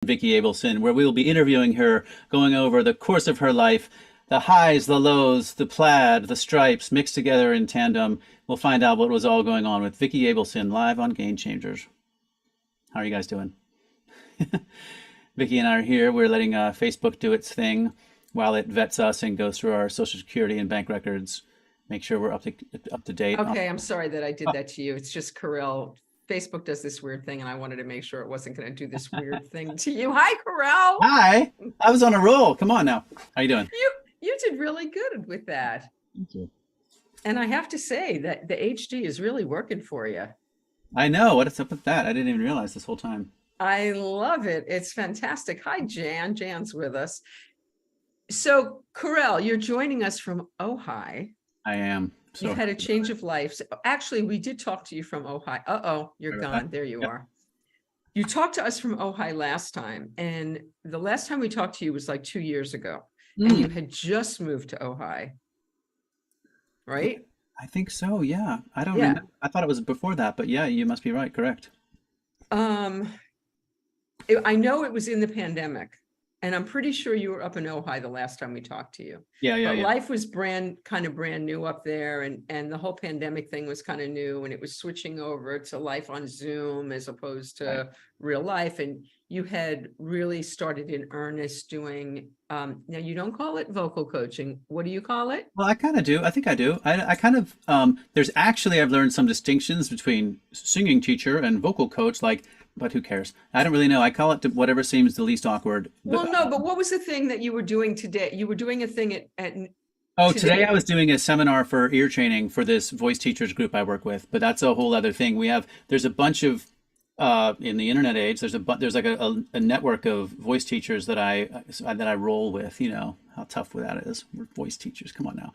Vicki Abelson, where we will be interviewing her, going over the course of her life, the highs, the lows, the plaid, the stripes mixed together in tandem. We'll find out what was all going on with Vicki Abelson live on Game Changers. How are you guys doing? Vicki and I are here. We're letting Facebook do its thing while it vets us and goes through our social security and bank records. Make sure we're up to date. Okay, I'm sorry that I did that to you. It's just Korel. Facebook does this weird thing, and I wanted to make sure it wasn't going to do this weird thing to you. Hi, Korel. Hi. I was on a roll. Come on now. How you doing? You did really good with that. Thank you. And I have to say that the HD is really working for you. I know. What's up with that? I didn't even realize this whole time. I love it. It's fantastic. Hi, Jan. Jan's with us. So, Korel, you're joining us from Ojai. I am. So You've had a change of life. So, actually, we did talk to you from Ojai. Uh-oh, you're Sorry about gone. that. There you Yep. are. You talked to us from Ojai last time, and the last time we talked to you was like 2 years ago, and you had just moved to Ojai, right? I think so. Yeah. I don't Yeah. remember. I thought it was before that, but yeah, you must be right. Correct. I know it was in the pandemic, and I'm pretty sure you were up in Ojai the last time we talked to you. Yeah. But Yeah. life was brand new up there, and the whole pandemic thing was kind of new, and it was switching over to life on Zoom as opposed to Right. real life. And you had really started in earnest doing, now you don't call it vocal coaching. What do you call it? Well, I kind of do. I think I do. I kind of, there's actually, I've learned some distinctions between singing teacher and vocal coach, like, but who cares? I don't really know. I call it whatever seems the least awkward. Well, no, but what was the thing that you were doing today? You were doing a thing at Oh, today. today I was doing a seminar for ear training for this voice teachers group I work with, but that's a whole other thing. There's a bunch of, in the internet age, there's like a network of voice teachers that I roll with. You know how tough that is. We're voice teachers. Come on now.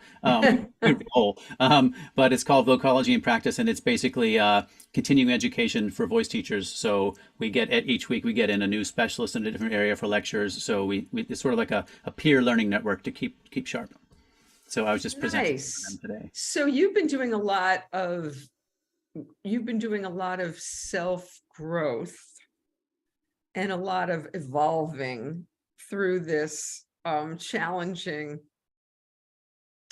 We roll. But it's called Vocology and Practice, and it's basically continuing education for voice teachers. So each week we get in a new specialist in a different area for lectures. So it's sort of like a peer learning network to keep sharp. So I was just presenting Nice. for them today. So you've been doing a lot of self-growth and a lot of evolving through this challenging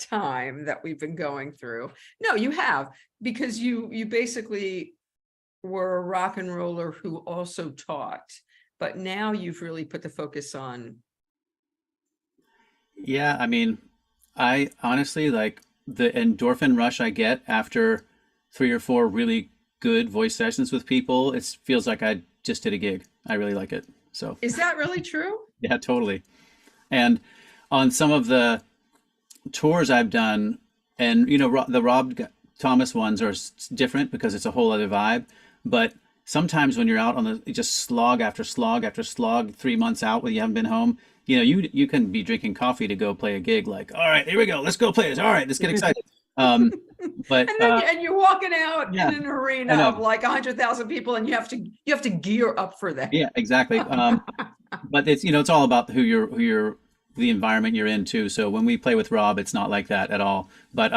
time that we've been going through. No, you have, because you basically were a rock and roller who also taught, but now you've really put the focus on. Yeah, I mean, I honestly like the endorphin rush I get after 3 or 4 really good voice sessions with people. It feels like I just did a gig. I really like it. So Is that really true? yeah, totally. And on some of the tours I've done, and you know, the Rob Thomas ones are different because it's a whole other vibe. But sometimes when you're out on the just slog after slog after slog, 3 months out when you haven't been home, you know, you can be drinking coffee to go play a gig. Like, all right, here we go. Let's go play this. All right, let's get excited. But And you're walking out yeah, in an I arena know. of like 100,000 people, and you have to gear up for that. Yeah, exactly. But it's, you know, it's all about the environment you're in too. So when we play with Rob, it's not like that at all. But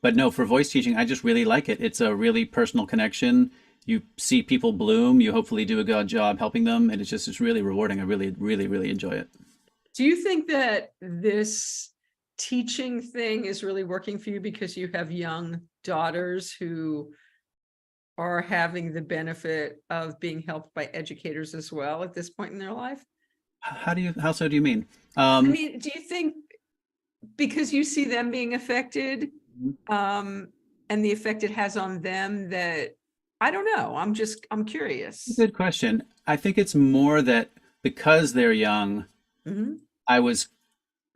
no, for voice teaching, I just really like it. It's a really personal connection. You see people bloom. You hopefully do a good job helping them, and it's really rewarding. I really, really, really enjoy it. Do you think that this teaching thing is really working for you because you have young daughters who are having the benefit of being helped by educators as well at this point in their life? How so do you mean? I mean, do you think because you see them being affected, and the effect it has on them, that I don't know. I'm curious. Good question. I think it's more that because they're young, Hmm. I was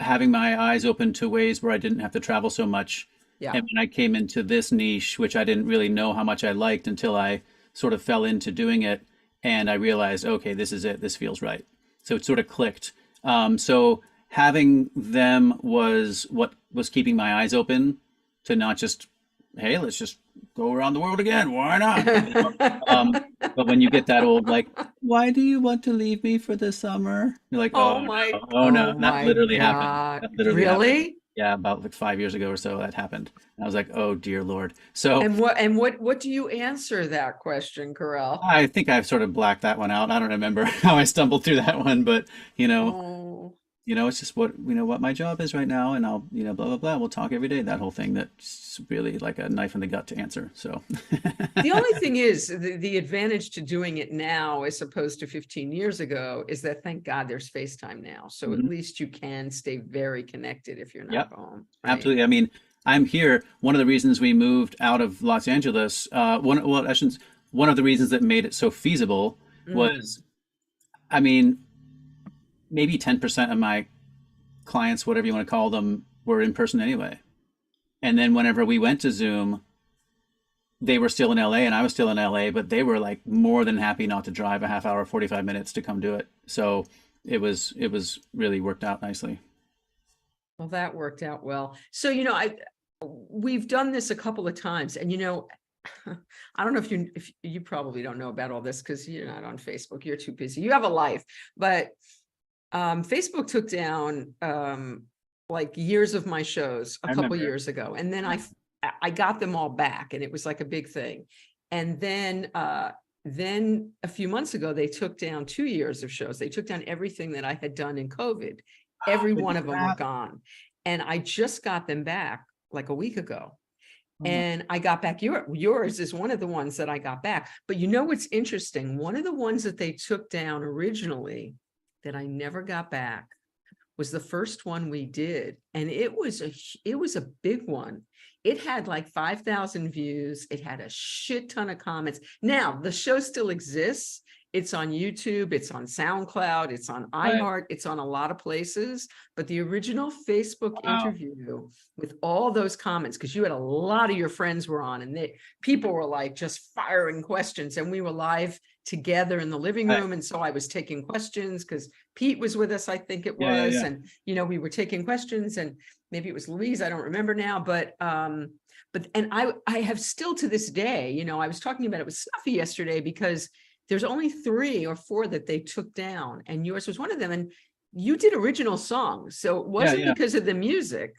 having my eyes open to ways where I didn't have to travel so much. Yeah. And when I came into this niche, which I didn't really know how much I liked until I sort of fell into doing it, and I realized, okay, this is it. This feels right. So it sort of clicked. So having them was what was keeping my eyes open to not just, hey, let's just go around the world again. Why not? You know? But when you get that old, like, why do you want to leave me for the summer? You're like, Oh oh my, no, oh no, oh that my literally happened. God. That literally happened. Really? Yeah, about like 5 years ago or so that happened. And I was like, oh dear Lord. So And what do you answer that question, Corel? I think I've sort of blacked that one out. I don't remember how I stumbled through that one, but you know, Oh. it's just what my job is right now, and I'll, blah blah blah. We'll talk every day. That whole thing that's really like a knife in the gut to answer. So The only thing is the advantage to doing it now as opposed to 15 years ago is that thank God there's FaceTime now. So at Mhm. least you can stay very connected if you're not Yep, home, right? absolutely. I mean, I'm here. One of the reasons we moved out of Los Angeles, I shouldn't, one of the reasons that made it so feasible Mm. was, I mean, maybe 10% of my clients, whatever you want to call them, were in person anyway. And then whenever we went to Zoom, they were still in LA and I was still in LA, but they were like more than happy not to drive a half hour, 45 minutes to come do it. So it was really worked out nicely. Well, that worked out well. So, we've done this a couple of times, and I don't know if you probably don't know about all this because you're not on Facebook. You're too busy. You have a life, but Facebook took down like years of my shows a I couple remember. years ago, and then I got them all back, and it was like a big thing. And then a few months ago, they took down 2 years of shows. They took down everything that I had done in COVID. Every Holy one of them were crap. gone, and I just got them back like a week ago. Oh my. And I got back yours is one of the ones that I got back. But you know what's interesting? One of the ones that they took down originally that I never got back was the first one we did, and it was a big one. It had like 5,000 views. It had a shit ton of comments. Now the show still exists. It's on YouTube, it's on SoundCloud, it's on Right. iHeart, it's on a lot of places. But the original Facebook Wow. interview with all those comments, because you had a lot of your friends were on, and people were like just firing questions, and we were live together in the living Right. room. And so I was taking questions because Pete was with us, I think it Yeah, yeah, was. yeah. And, we were taking questions, and maybe it was Louise, I don't remember now, and I have still to this day, I was talking about it with Snuffy yesterday because there's only 3 or 4 that they took down, and yours was one of them. And you did original songs. So it Yeah, wasn't yeah. because of the music,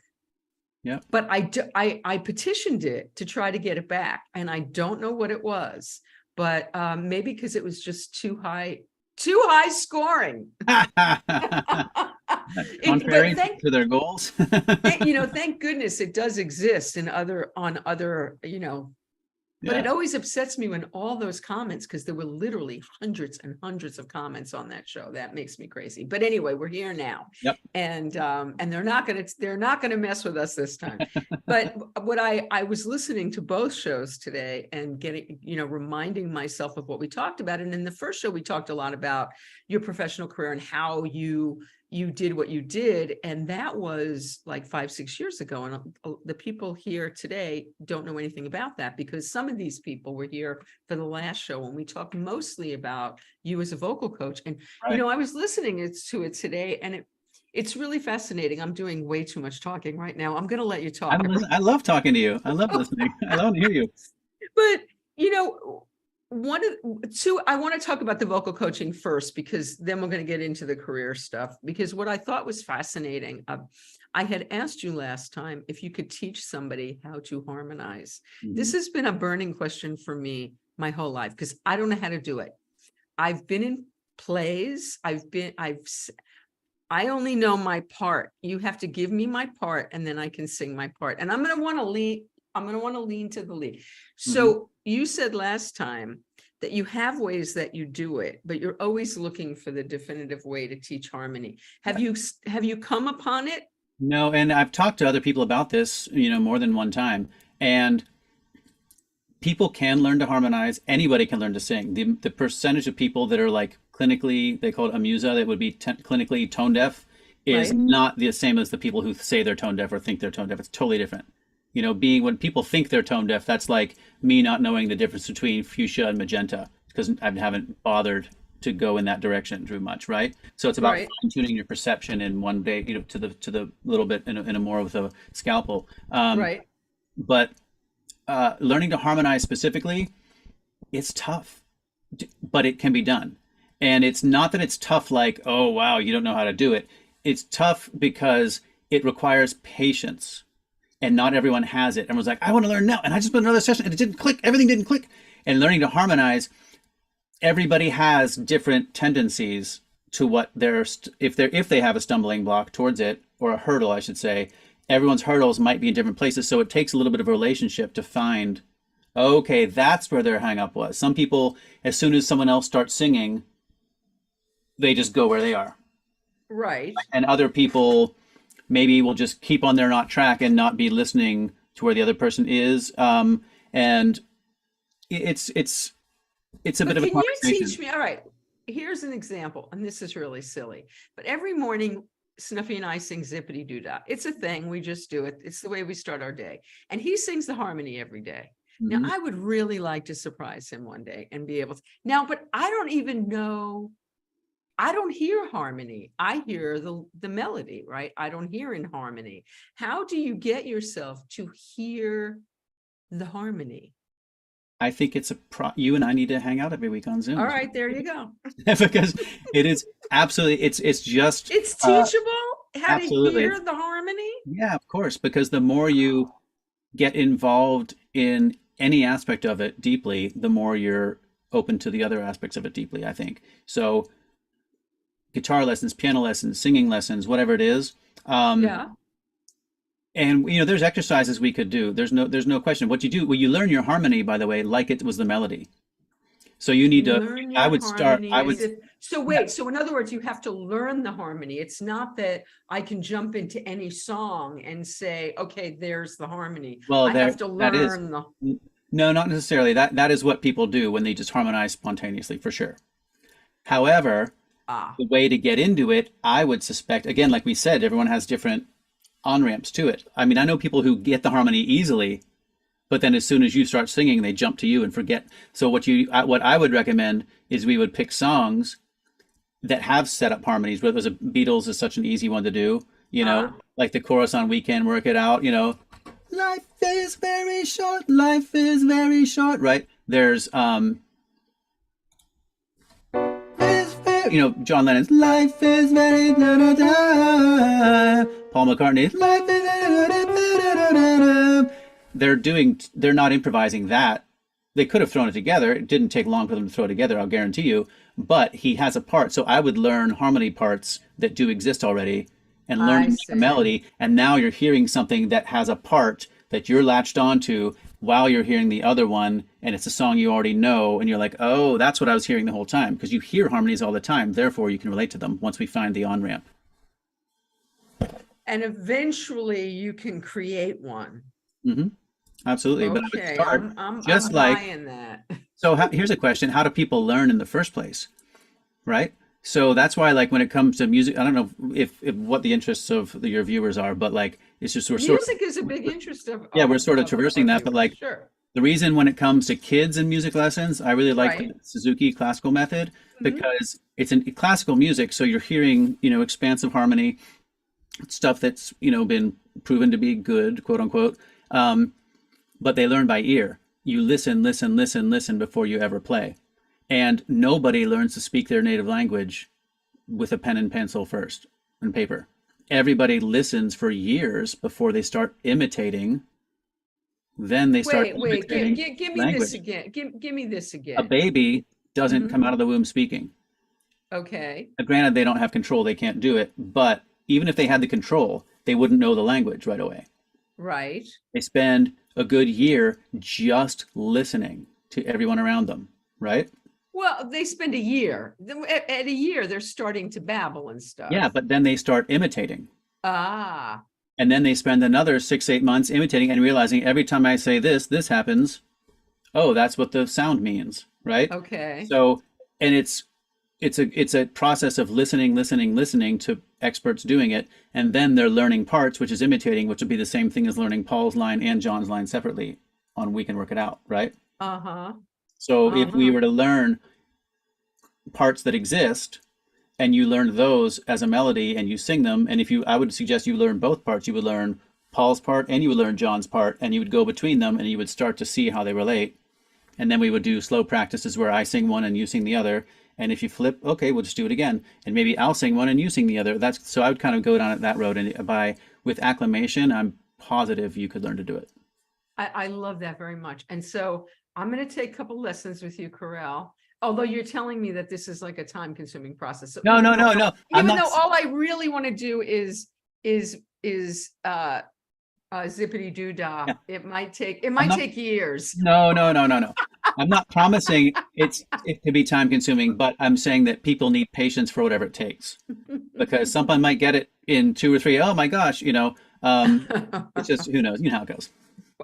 Yeah. but I petitioned it to try to get it back. And I don't know what it was, but maybe because it was just too high scoring. But Contrary to their goals. thank goodness it does exist on other, but Yeah. it always upsets me when all those comments, because there were literally hundreds and hundreds of comments on that show. That makes me crazy. But anyway, we're here now, Yep. and they're not gonna mess with us this time. But what I was listening to both shows today and getting, reminding myself of what we talked about. And in the first show, we talked a lot about your professional career and how you did what you did, and that was like 5-6 years ago. And the people here today don't know anything about that, because some of these people were here for the last show and we talked mostly about you as a vocal coach. And Right. I was listening to it today, and it's really fascinating. I'm doing way too much talking right now. I'm going to let you talk. I love talking to you. I love listening. I love to hear you. But you know, one of two, I want to talk about the vocal coaching first, because then we're going to get into the career stuff. Because what I thought was fascinating, I had asked you last time if you could teach somebody how to harmonize. This Mhm. has been a burning question for me my whole life, because I don't know how to do it. I've been in plays. I only know my part. You have to give me my part, and then I can sing my part. And I'm going to want to lean to the lead. Mhm. So you said last time that you have ways that you do it, but you're always looking for the definitive way to teach harmony. Have you come upon it? No, and I've talked to other people about this, more than one time. And people can learn to harmonize. Anybody can learn to sing. The percentage of people that are like clinically, they call it a musa, that would be clinically tone deaf, is Right. not the same as the people who say they're tone deaf or think they're tone deaf. It's totally different. Being when people think they're tone deaf, that's like me not knowing the difference between fuchsia and magenta because I haven't bothered to go in that direction too much, right? So it's about Right. fine tuning your perception in one day, to the little bit in a more with a scalpel. Right. But learning to harmonize specifically, it's tough, but it can be done. And it's not that it's tough like, oh, wow, you don't know how to do it. It's tough because it requires patience, and not everyone has it. Everyone's like, I want to learn now, and I just put another session, and it didn't click. Everything didn't click. And learning to harmonize, everybody has different tendencies to what if they have a stumbling block towards it, or a hurdle, I should say. Everyone's hurdles might be in different places, so it takes a little bit of a relationship to find, okay, that's where their hang up was. Some people, as soon as someone else starts singing, they just go where they are. Right. And other people maybe will just keep on their not track and not be listening to where the other person is. And it's a bit of a Can you conversation. teach me? All right, here's an example, and this is really silly, but every morning Snuffy and I sing Zippity Doo Dah. It's a thing, we just do it. It's the way we start our day. And he sings the harmony every day. Now, Mhm. I would really like to surprise him one day and be able to. Now, but I don't even know. I don't hear harmony. I hear the melody, right? I don't hear in harmony. How do you get yourself to hear the harmony? I think you and I need to hang out every week on Zoom. All right, there you go. Because it is absolutely, it's just, It's teachable how to absolutely. hear the harmony. Yeah, of course, because the more you get involved in any aspect of it deeply, the more you're open to the other aspects of it deeply, I think. So guitar lessons, piano lessons, singing lessons, whatever it is. Yeah. And there's exercises we could do. There's no question. What you do, well, you learn your harmony, by the way, like it was the melody. So you need to, Learn your I would start, harmony I would, as if, so wait, so in other words, you have to learn the harmony. It's not that I can jump into any song and say, okay, there's the harmony. well, I have to that is, learn the, no, not necessarily. That is what people do when they just harmonize spontaneously, for sure. However, the way to get into it, I would suspect, again, like we said, everyone has different on-ramps to it. I mean, I know people who get the harmony easily, but then as soon as you start singing, they jump to you and forget. So what I would recommend is we would pick songs that have set up harmonies. Whether it was Beatles is such an easy one to do, like the chorus on "Weekend Work It Out." Life is very short. Life is very short. Right? There's John Lennon's "Life is very da da da." Paul McCartney's "Life is very da da da." They're not improvising that. They could have thrown it together. It didn't take long for them to throw it together, I'll guarantee you. But he has a part. So I would learn harmony parts that do exist already and learn the melody. And now you're hearing something that has a part that you're latched onto while you're hearing the other one. And it's a song you already know. And you're like, oh, that's what I was hearing the whole time. Because you hear harmonies all the time. Therefore, you can relate to them once we find the on-ramp. and eventually you can create one. Mm-hmm. Absolutely. Okay, but I would start I'm buying that. So here's a question. How do people learn in the first place? Right? So that's why, like, when it comes to music, I don't know if what the interests of your viewers are, but like, it's just music is a big interest of. Yeah, we're sort of traversing that, viewers, but like, sure. The reason when it comes to kids and music lessons, I really like Right. the Suzuki classical method because it's in classical music. So you're hearing, expansive harmony, stuff that's, been proven to be good, quote unquote. But they learn by ear. You listen before you ever play. And nobody learns to speak their native language with a pen and pencil first and paper. Everybody listens for years before they start imitating. Then they start imitating give me language. this again. Give me this again. A baby doesn't come out of the womb speaking. Okay. Granted, they don't have control. They can't do it. But even if they had the control, they wouldn't know the language right away. Right. They spend a good year just listening to everyone around them, right? Well, they spend a year. At a year, they're starting to babble and stuff. Yeah, but then they start imitating. Ah. And then they spend another 6-8 months imitating and realizing every time I say this happens. Oh, that's what the sound means, right? Okay. So, and it's a process of listening to experts doing it, and then they're learning parts, which is imitating, which would be the same thing as learning Paul's line and John's line separately on We Can Work It Out, right? Uh-huh. So if we were to learn parts that exist, and you learn those as a melody and you sing them, and I would suggest you learn both parts. You would learn Paul's part and you would learn John's part, and you would go between them and you would start to see how they relate. And then we would do slow practices where I sing one and you sing the other. And if you flip, okay, we'll just do it again. And maybe I'll sing one and you sing the other. So I would kind of go down that road, and by with acclimation, I'm positive you could learn to do it. I love that very much. And so I'm going to take a couple lessons with you, Korel. Although you're telling me that this is like a time consuming process. So No, no, no, no. I'm even not. though all I really want to do is zippity doo dah, Yeah, it might take I'm not. years. No, no, no, no, no. I'm not promising it could be time consuming, but I'm saying that people need patience for whatever it takes, because someone might get it in 2 or 3. Oh my gosh, it's just, who knows? You know how it goes.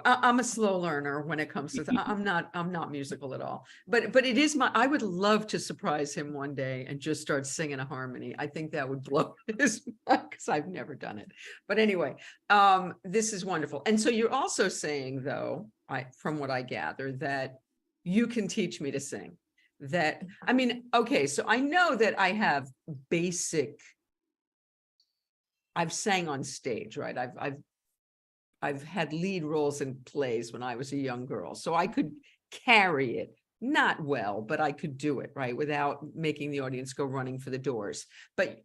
I'm a slow learner when it comes to I'm not musical at all, but it is I would love to surprise him one day and just start singing a harmony. I think that would blow his mind because I've never done it. But anyway, this is wonderful. And so you're also saying, though, from what I gather, that you can teach me to sing. That, I mean, okay, so I know that I have I've sang on stage, right? I've had lead roles in plays when I was a young girl, so I could carry it, not well, but I could do it, right, without making the audience go running for the doors. But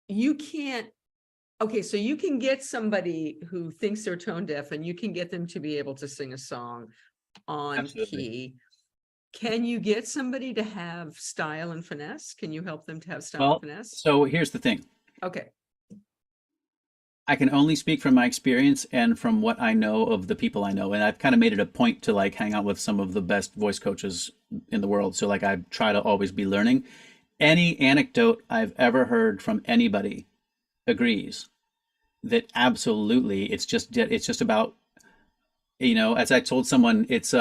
you can't, okay, so you can get somebody who thinks they're tone deaf and you can get them to be able to sing a song on Absolutely. key. Can you get somebody to have style and finesse? Can you help them to have style Well, and finesse? so here's the thing. Okay. I can only speak from my experience and from what I know of the people I know. And I've kind of made it a point to like hang out with some of the best voice coaches in the world. So like I try to always be learning. Any anecdote I've ever heard from anybody agrees that absolutely it's just about, as I told someone, it's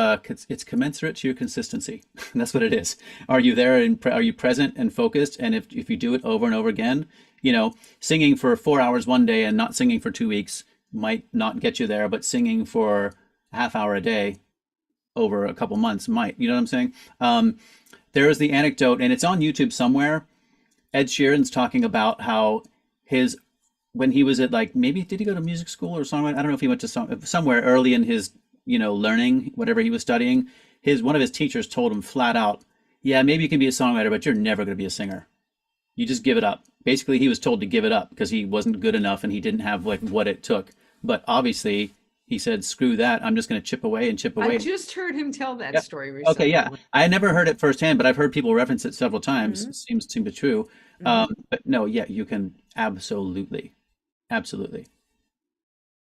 commensurate to your consistency. That's what it is. Are you there and are you present and focused? And if you do it over and over again, singing for 4 hours one day and not singing for 2 weeks might not get you there, but singing for a half hour a day over a couple months might. You know what I'm saying? There is the anecdote, and it's on YouTube somewhere. Ed Sheeran's talking about how when he was at, like, maybe did he go to music school or songwriting? I don't know if he went to somewhere early in his learning whatever he was studying. One of his teachers told him flat out, yeah, maybe you can be a songwriter, but you're never going to be a singer. You just give it up. Basically, he was told to give it up because he wasn't good enough and he didn't have like what it took. But obviously, he said, "Screw that! I'm just going to chip away and chip away." I just heard him tell that Yeah. story recently. Okay, yeah, I never heard it firsthand, but I've heard people reference it several times. Mhm. Seems to be true. Mhm. But no, yeah, you can absolutely, absolutely.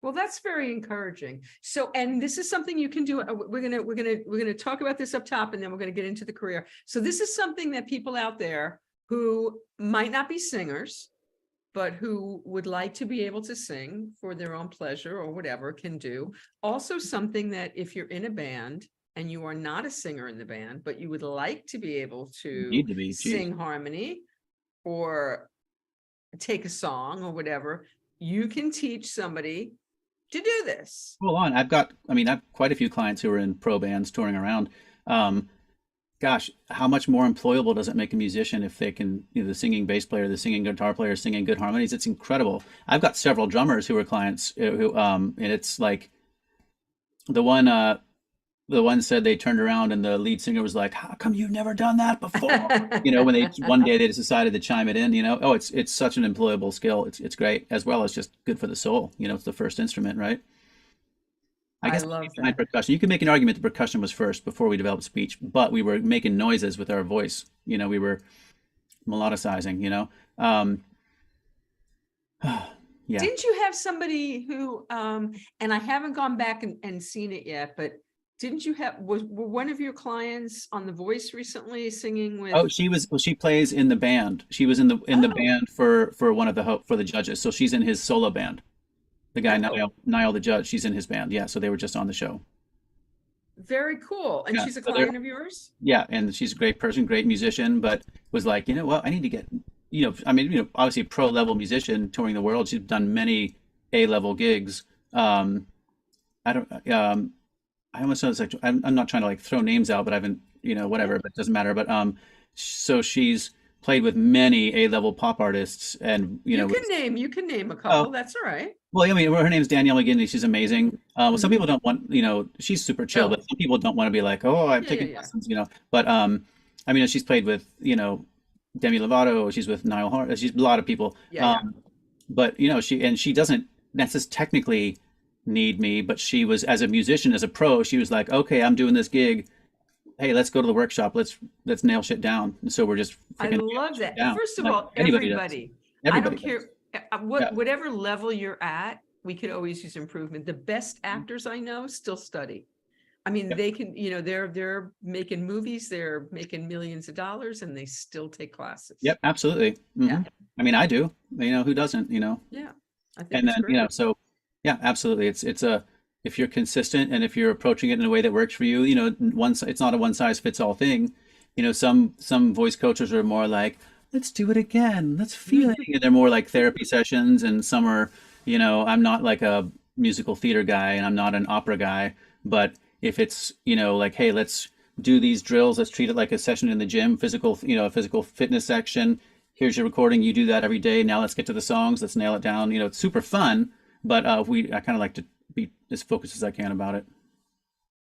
Well, that's very encouraging. So, and this is something you can do. We're gonna talk about this up top, and then we're gonna get into the career. So, this is something that people out there who might not be singers, but who would like to be able to sing for their own pleasure or whatever can do. Also, something that if you're in a band and you are not a singer in the band, but you would like to be able to Need to be. Geez. sing harmony or take a song or whatever, you can teach somebody to do this. Hold on, I've quite a few clients who are in pro bands touring around. Gosh, how much more employable does it make a musician if they can, the singing bass player, the singing guitar player, singing good harmonies? It's incredible. I've got several drummers who are clients and it's like the one said they turned around and the lead singer was like, "How come you've never done that before?" When one day they just decided to chime it in. Oh, it's such an employable skill. It's great, as well as just good for the soul. It's the first instrument, right? I guess love behind that. percussion, you can make an argument that percussion was first before we developed speech, but we were making noises with our voice. We were melodicizing. Yeah. Didn't you have somebody who, and I haven't gone back and seen it yet, but didn't you were one of your clients on The Voice recently singing with? Oh, she plays in the band. She was in the band for one of for the judges. So she's in his solo band. The guy Niall the judge, she's in his band. Yeah, so they were just on the show. Very cool. And Yeah, she's a so client of yours? Yeah, and she's a great person, great musician, but was like, I need to get, obviously pro level musician touring the world. She's done many A-level gigs. I don't, I almost sounds like I'm not trying to like throw names out, but I haven't, whatever, but it doesn't matter. But so she's played with many A-level pop artists, and You can name a couple. That's all right. Well, her name's Danielle McGinley. She's amazing. Well, some people don't want, she's super chill, but some people don't want to be like, oh, I'm taking lessons, But she's played with, Demi Lovato. She's with Niall She's a lot of people. Yeah. But she doesn't. necessarily technically need me, but she was, as a musician, as a pro, she was like, okay, I'm doing this gig. Hey, let's go to the workshop. Let's nail shit down. And so we're just I freaking love shit that. down. First of Like all, anybody does. I don't Everybody does. care Yeah. whatever level you're at, we could always use improvement. The best actors I know still study. I mean, Yep. they can, they're making movies, they're making millions of dollars, and they still take classes. Yep. Absolutely. Yeah, I mean, I do. Who doesn't? yeah. I think And it's then, great. so yeah, absolutely. It's a if you're consistent and if you're approaching it in a way that works for you, it's not a one size fits all thing. Some voice coaches are more like, let's do it again, let's feel it. And they're more like therapy sessions, and some are, I'm not like a musical theater guy and I'm not an opera guy, but if it's, like, hey, let's do these drills, let's treat it like a session in the gym, a physical fitness section. Here's your recording, you do that every day. Now let's get to the songs, let's nail it down. It's super fun, but I kind of like to be as focused as I can about it.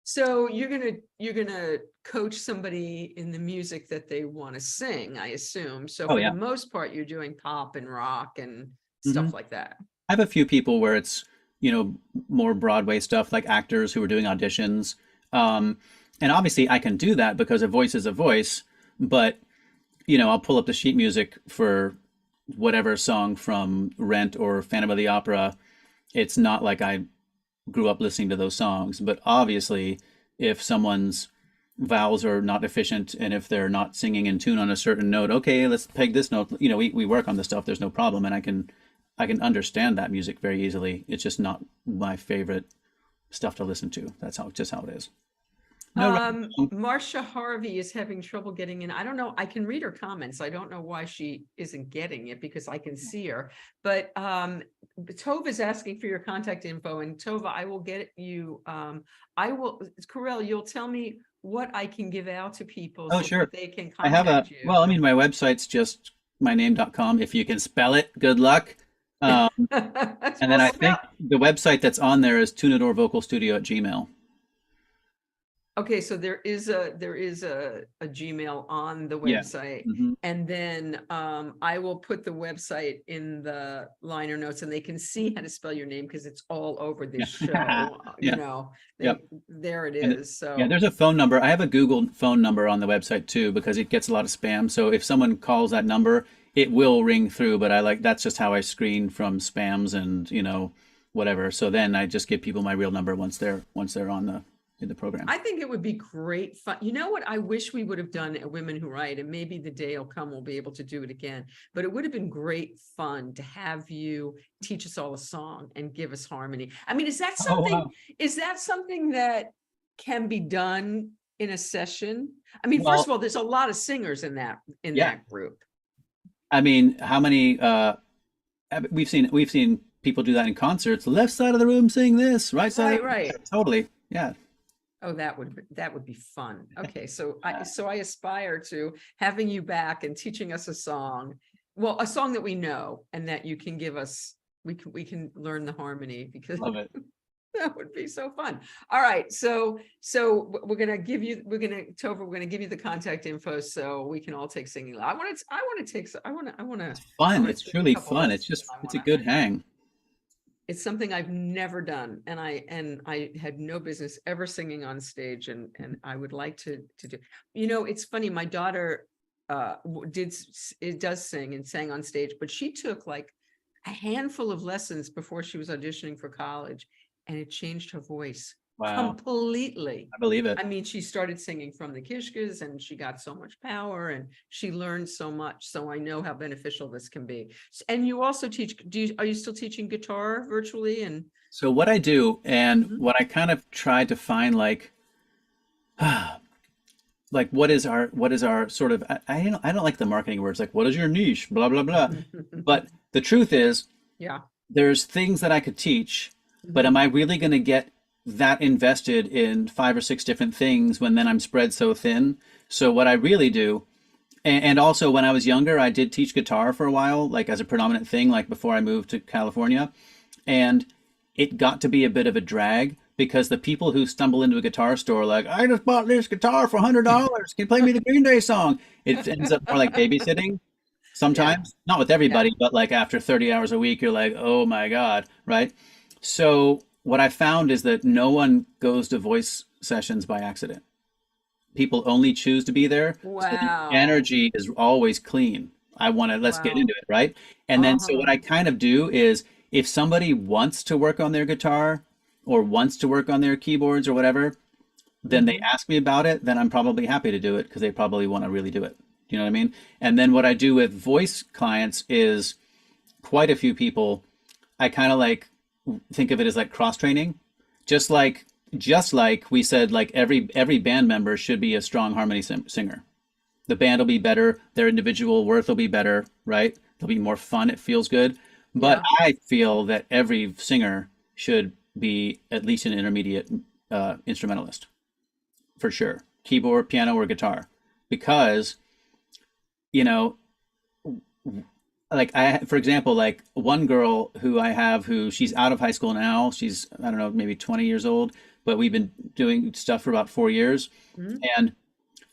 So you're gonna coach somebody in the music that they want to sing, I assume. So Oh for yeah. the most part, you're doing pop and rock and hmm stuff like that. I have a few people where it's, more Broadway stuff, like actors who are doing auditions. Um, and obviously I can do that because a voice is a voice, but, I'll pull up the sheet music for whatever song from Rent or Phantom of the Opera. It's not like I grew up listening to those songs, but obviously if someone's vowels are not efficient and if they're not singing in tune on a certain note, okay, let's peg this note. We work on this stuff. There's no problem, and I can understand that music very easily. It's just not my favorite stuff to listen to. That's how it is. No, Marcia Harvey is having trouble getting in. I don't know. I can read her comments. I don't know why she isn't getting it because I can see her. But Tova is asking for your contact info, and Tova, I will get you. Korel, you'll tell me what I can give out to people oh so sure. that they can I have contact you. well, I mean, my website's just myname.com. If you can spell it, good luck. Um, and then Well, I think the website that's on there is Tunador Vocal Studio at Gmail. okay, so there is a Gmail on the Yeah. website, hmm and then I will put the website in the liner notes, and they can see how to spell your name because it's all over this show. Yeah. Yep. There it And is. yeah, So there's a phone number. I have a Google phone number on the website too because it gets a lot of spam. So if someone calls that number, it will ring through. But that's just how I screen from spams and whatever. So then I just give people my real number once they're on the in the program. I think it would be great fun. You know what I wish we would have done at Women Who Write, and maybe the day will come we'll be able to do it again. But it would have been great fun to have you teach us all a song and give us harmony. I mean, is that Oh something? wow. Is that something that can be done in a session? I mean, first Well, of all, there's a lot of singers in yeah. that group. I mean, how many we've seen people do that in concerts. Left side of the room sing this, right side of Right, the right. totally. Yeah. Oh, that would be fun. Okay, so I aspire to having you back and teaching us a song. Well, a song that we know and that you can give us. We can learn the harmony because Love it. that would be so fun. All right, so Tova, we're gonna give you the contact info so we can all take singing. I want to. Fun. It's take a truly couple fun. lessons. It's a good hang. It's something I've never done, and I had no business ever singing on stage, and I would like to do. It's funny. My daughter does sing and sang on stage, but she took like a handful of lessons before she was auditioning for college, and it changed her voice Wow. completely. I believe it. I mean, she started singing from the Kishkas and she got so much power and she learned so much. So I know how beneficial this can be. And you also teach, are you still teaching guitar virtually? And So what I do and Mhm. what I kind of try to find like what is our sort of I don't like the marketing words like what is your niche, blah blah blah. But the truth is Yeah. there's things that I could teach, but Mhm. am I really going to get that invested in five or six different things when then I'm spread so thin? So what I really do, and also when I was younger, I did teach guitar for a while, like as a predominant thing, like before I moved to California. And it got to be a bit of a drag because the people who stumble into a guitar store like, I just bought this guitar for $100. Can you play me the Green Day song? It ends up more like babysitting. Yeah. Sometimes, not with Yeah. everybody, but like after 30 hours a week, you're like, oh my God, right? So what I found is that no one goes to voice sessions by accident. People only choose to be there. So the Wow. energy is always clean. I want to, let's get into Wow. it, right? And then, so Uh-huh. what I kind of do is if somebody wants to work on their guitar or wants to work on their keyboards or whatever, then they Hmm. ask me about it, then I'm probably happy to do it because they probably want to really do it. Do you know what I mean? And then what I do with voice clients is quite a few people, I kind of like think of it as like cross training, just like just like we said, like every band member should be a strong harmony singer. The band will be better, their individual worth will be better, right? They'll be more fun. It feels good. But Yeah. I feel that every singer should be at least an intermediate instrumentalist for sure, keyboard, piano, or guitar, because you know like I, for example, like one girl who I have who she's out of high school now. She's, I don't know, maybe 20 years old, but we've been doing stuff for about 4 years. Mhm. And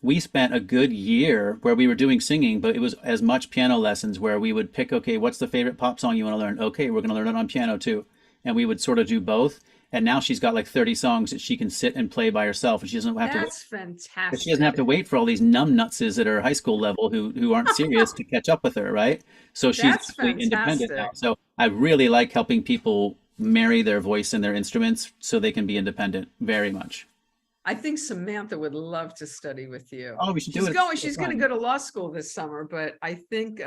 we spent a good year where we were doing singing, but it was as much piano lessons where we would pick, okay, what's the favorite pop song you want to learn? Okay, we're going to learn it on piano too. And we would sort of do both. And now she's got like 30 songs that she can sit and play by herself, and she doesn't have to wait. That's But she doesn't have to fantastic. wait for all these numbnutses at her high school level who aren't serious to catch up with her, right? So she's That's actually independent now. fantastic. So I really like helping people marry their voice and their instruments so they can be independent very much. I think Samantha would love to study with you. Oh, we should do it. It's so She's going to fun. go to law school this summer, but I think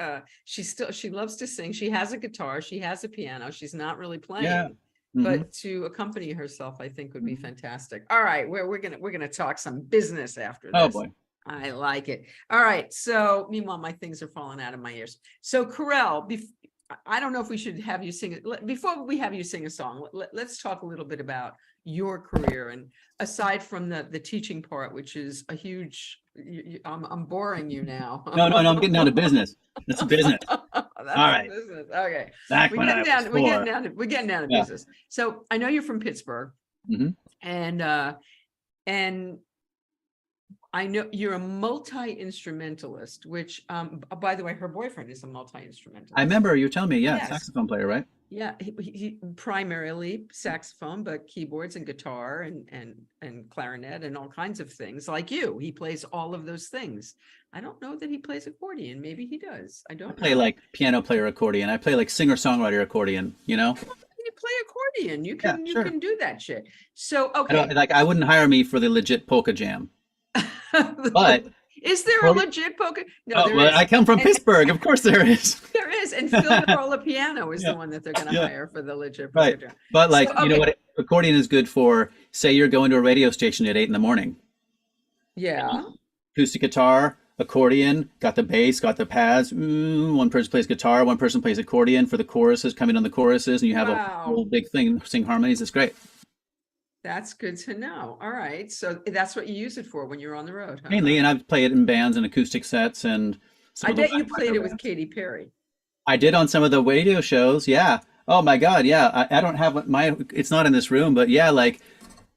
she loves to sing. She has a guitar, she has a piano. She's not really Yeah. playing, Hmm. but to accompany herself, I think would be fantastic. All right, we're gonna talk some business after Oh this. boy. I like it. All right. So meanwhile, my things are falling out of my ears. So Korel, I don't know if we should have you sing it. Before we have you sing a song, let's talk a little bit about your career. And aside from the teaching part, which is a huge, I'm boring you now. No, no, no. I'm getting down to business. That's business. All That's the right. business. Okay. Back when I was four. We're getting down to Yeah. business. So I know you're from Pittsburgh, Hmm. and I know you're a multi-instrumentalist, which, by the way, her boyfriend is a I multi-instrumentalist. remember you telling me, yeah, Yes. saxophone player, right? Yeah, he primarily saxophone, but keyboards and guitar and clarinet and all kinds of things. Like you, he plays all of those things. I don't know that he plays accordion. Maybe he does. I I don't play know. like piano player accordion. I play like singer-songwriter accordion, you know? You play accordion. Yeah, You sure. can do that shit. So I don't okay. like I wouldn't hire me for the legit polka jam. But Is there a accordion, legit poker? No, oh, there well, is. I come from And Pittsburgh. Of course there is. there is. And Phil DeRola Piano is Yeah, the one that they're going to yeah, hire for the legit right. poker. But So, like, you know okay. what accordion is good for? Say you're going to a radio station at 8 in the morning. Yeah. Acoustic guitar, accordion, got the bass, got the pads. One person plays guitar, one person plays accordion for the choruses, coming on the choruses, and you have a whole Wow. big thing, sing harmonies. It's great. That's good to know. All right. So that's what you use it for when you're on the road, huh? Mainly, and I play it in bands and acoustic sets and some I of the bet you wacko played it with bands. Katy Perry. I did on some of the radio shows. Yeah. Oh my God. Yeah. I don't have my, it's not in this room, but yeah, like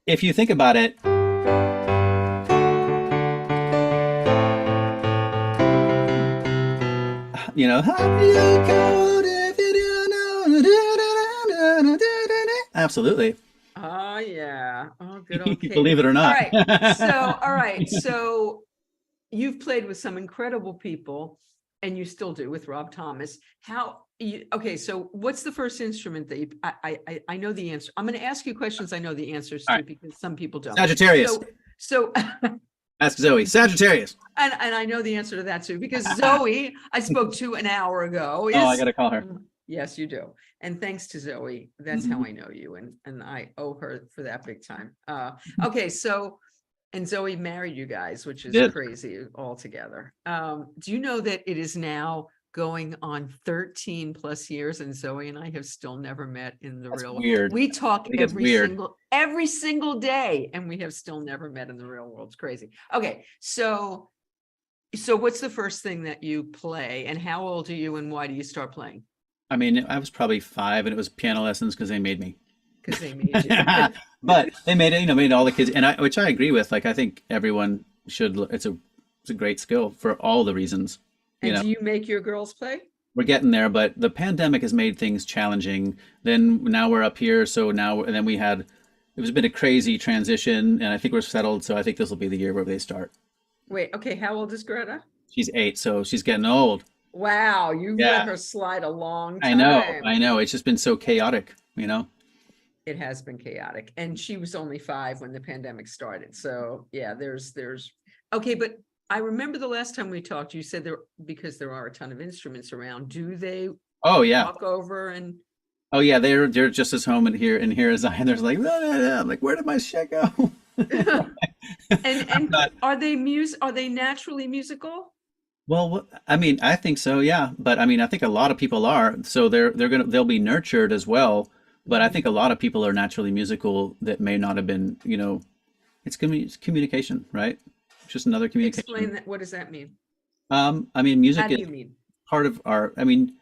if you think about it, you know, how do you go if you don't know? Absolutely. Oh, yeah. Oh, good old Believe Katy. it or All not. right. All right. So you've played with some incredible people, and you still do with Rob Thomas. Okay, so what's the first instrument that I know the answer. I'm going to ask you questions I know the answers All to right. because some people don't. Sagittarius. So Ask Zoe. Sagittarius. and I know the answer to that too, because Zoe, I spoke to an hour ago, Oh, I is gotta call her. yes, you do. And thanks to Zoe, that's how Mhm. I know you, and I owe her for that big time. Okay, so and Zoe married you guys, which is Did. crazy altogether. Do you know that it is now going on 13 plus years, and Zoe and I have still never met in the That's real world. weird. We talk I think it's weird. every single day, and we have still never met in the real world. It's crazy. Okay, so what's the first thing that you play, and how old are you, and why do you start playing? I mean, I was probably 5, and it was piano lessons because they made me. Because they made you. But they made it, made all the kids, and which I agree with. Like, I think everyone should. It's a great skill for all the reasons. you And know, do you make your girls play? we're getting there, but the pandemic has made things challenging. Then now we're up here, so now and then we had it was been a crazy transition, and I think we're settled. So I think this will be the year where they start. Wait, okay, how old is Greta? She's 8, so she's getting old. Wow, you've let Yeah, her slide a long I know, time. I know. It's just been so chaotic, you know. It has been chaotic, and she was only 5 when the pandemic started. So yeah, there's okay, but I remember the last time we talked, you said there because there are a ton of instruments around. Do they Oh yeah, walk over and oh yeah. They're just as home in here as I am. There's like, I'm like, where did my shit go? I'm and not. are they naturally musical? Well, I mean, I think so, yeah. But I mean, I think a lot of people are. So they'll be nurtured as well. But I Mhm. think a lot of people are naturally musical that may not have been, it's communication, right? It's just another Explain communication. that. What does that mean? I mean, How music do is you mean? part of our, I mean,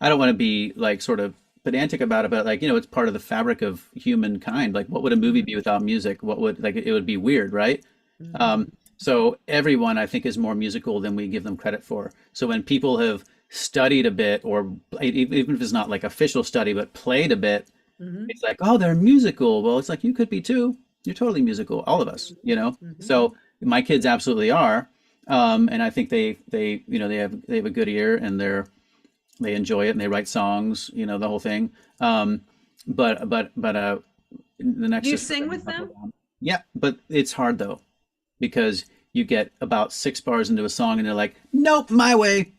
I don't want to be like sort of pedantic about it, but like, it's part of the fabric of humankind. Like, what would a movie be Mhm, without music? What would, like, it would be weird, right? mhm. So everyone, I think, is more musical than we give them credit for. So when people have studied a bit, or even if it's not like official study, but played a bit, Mhm, it's like, oh, they're musical. Well, it's like you could be too. You're totally musical, all of us, mhm, mhm. So my kids absolutely are, and I think they have a good ear, and they enjoy it, and they write songs, the whole thing. But the Do next you just sing with them? yeah, but it's hard though because you get about 6 bars into a song, and they're like, nope, my way.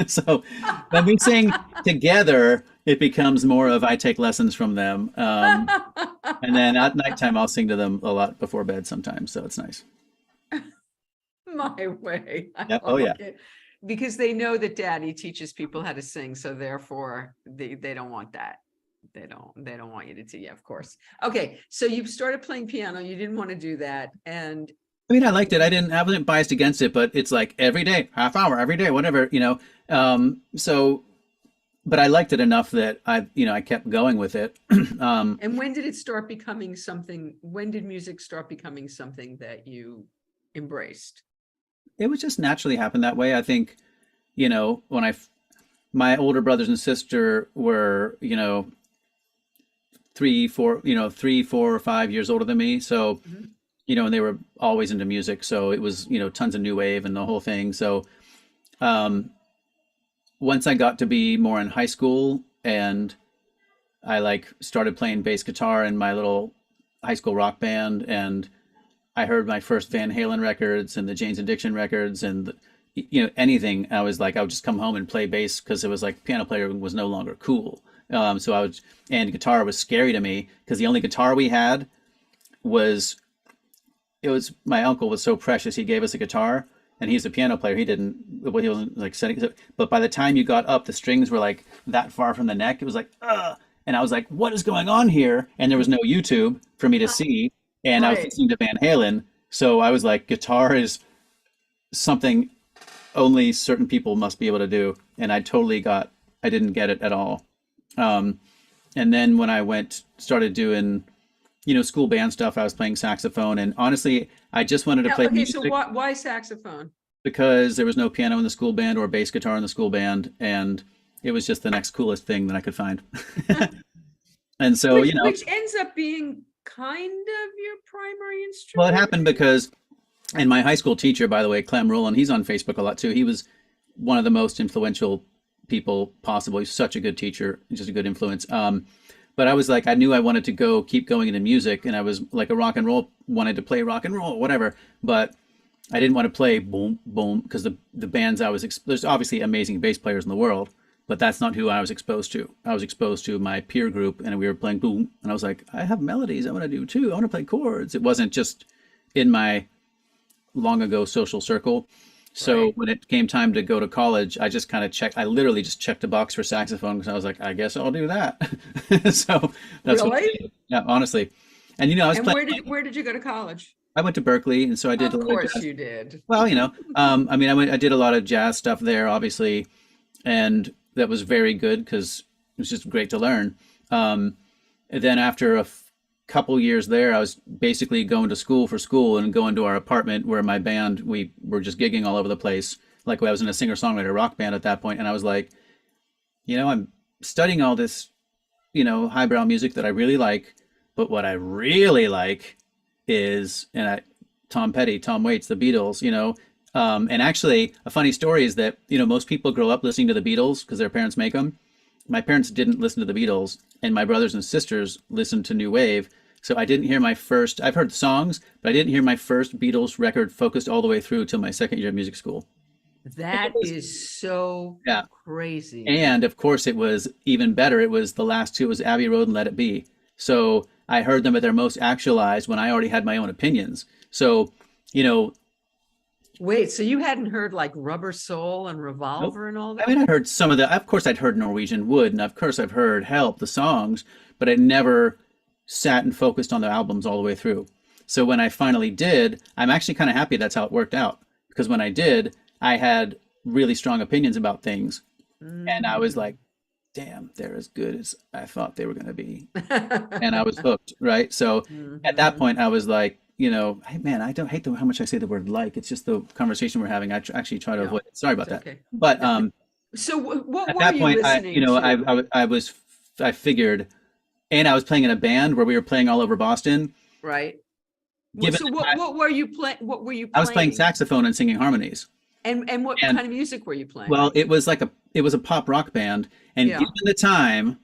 So when we sing together, it becomes more of I take lessons from them. And then at nighttime, I'll sing to them a lot before bed sometimes. So it's nice. My way. I Yep. Oh, yeah. like it. Because they know that daddy teaches people how to sing, so therefore they don't want that. They don't want you to teach. Yeah, of course. Okay, so you started playing piano, you didn't want to do that. And I mean, I liked it. I wasn't biased against it, but it's like every day, half hour, every day, whatever. So, but I liked it enough that I kept going with it. Um, and when did it start becoming something? When did music start becoming something that you embraced? it was just naturally happened that way. I think, when my older brothers and sister were, 3, 4, 5 years older than me. So, Mhm. and they were always into music. So it was, tons of new wave and the whole thing. So um, once I got to be more in high school and I like started playing bass guitar in my little high school rock band, and I heard my first Van Halen records and the Jane's Addiction records and anything. I would just come home and play bass because it was like piano player was no longer cool. So and guitar was scary to me because the only guitar we had was it was my uncle was so precious. He gave us a guitar, and he's a piano player. He didn't, well, he wasn't like setting. But by the time you got up, the strings were like that far from the neck. It was like, ugh. And I was like, what is going on here? And there was no YouTube for me to see. And I was Right. listening to Van Halen. So I was like, guitar is something only certain people must be able to do. And I didn't get it at all. Um, and then when I started doing, school band stuff, I was playing saxophone. And honestly, I just wanted to Now, play okay, so music why saxophone? because there was no piano in the school band or bass guitar in the school band. And it was just the next coolest thing that I could find. And so, Which ends up being kind of your primary well, it instrument. happened because, and my high school teacher, by the way, Clem Rowland, he's on Facebook a lot too. He was one of the most influential people possible. He's such a good teacher, just a good influence. But I was like, I knew I wanted to keep going into music, and I was like a rock and roll, wanted to play rock and roll, whatever. But I didn't want to play boom, boom, because the bands there's obviously amazing bass players in the world, but that's not who I was exposed to. I was exposed to my peer group, and we were playing boom, and I was like, I have melodies I want to do too. I want to play chords. It wasn't just in my long ago social circle. So Right. when it came time to go to college, I just kind of checked. I literally just checked a box for saxophone because I was like, I guess I'll do that. So that's what I Really? did. Yeah, honestly. And I was And playing. where did you go to college? I went to Berkeley, and so I did a Of lot of course jazz. you did. Well, I mean, I did a lot of jazz stuff there, obviously, and that was very good because it was just great to learn. And then after couple years there, I was basically going to school for school and going to our apartment where my band we were just gigging all over the place, like I was in a singer-songwriter rock band at that point, and I was like, I'm studying all this, highbrow music that I really like, but what I really like is, Tom Petty, Tom Waits, the Beatles, and actually a funny story is that, most people grow up listening to the Beatles because their parents make them. My parents didn't listen to the Beatles, and my brothers and sisters listened to New Wave. So I didn't hear I've heard the songs, but I didn't hear my first Beatles record focused all the way through till my second year of music school. That is so crazy. And of course, it was even better. It was the last two. It was Abbey Road and Let It Be. So I heard them at their most actualized when I already had my own opinions. So, Wait, so you hadn't heard like Rubber Soul and Revolver and all that? I mean, I heard some of the, of course, I'd heard Norwegian Wood, and of course, I've heard Help, the songs, but I never sat and focused on the albums all the way through. So when I finally did, I'm actually kind of happy that's how it worked out. Because when I did, I had really strong opinions about things. And I was like, damn, they're as good as I thought they were going to be. And I was hooked, right? So at that point, I was like, hey, man, I don't hate how much I say the word like. It's just the conversation we're having. I actually try to avoid it. Sorry about that. Okay. But so what at were that you point, listening to? I figured, and I was playing in a band where we were playing all over Boston. Right. So what were you playing? What were you playing? I was playing saxophone and singing harmonies. And what kind of music were you playing? Well, it was a pop rock band, and given the time,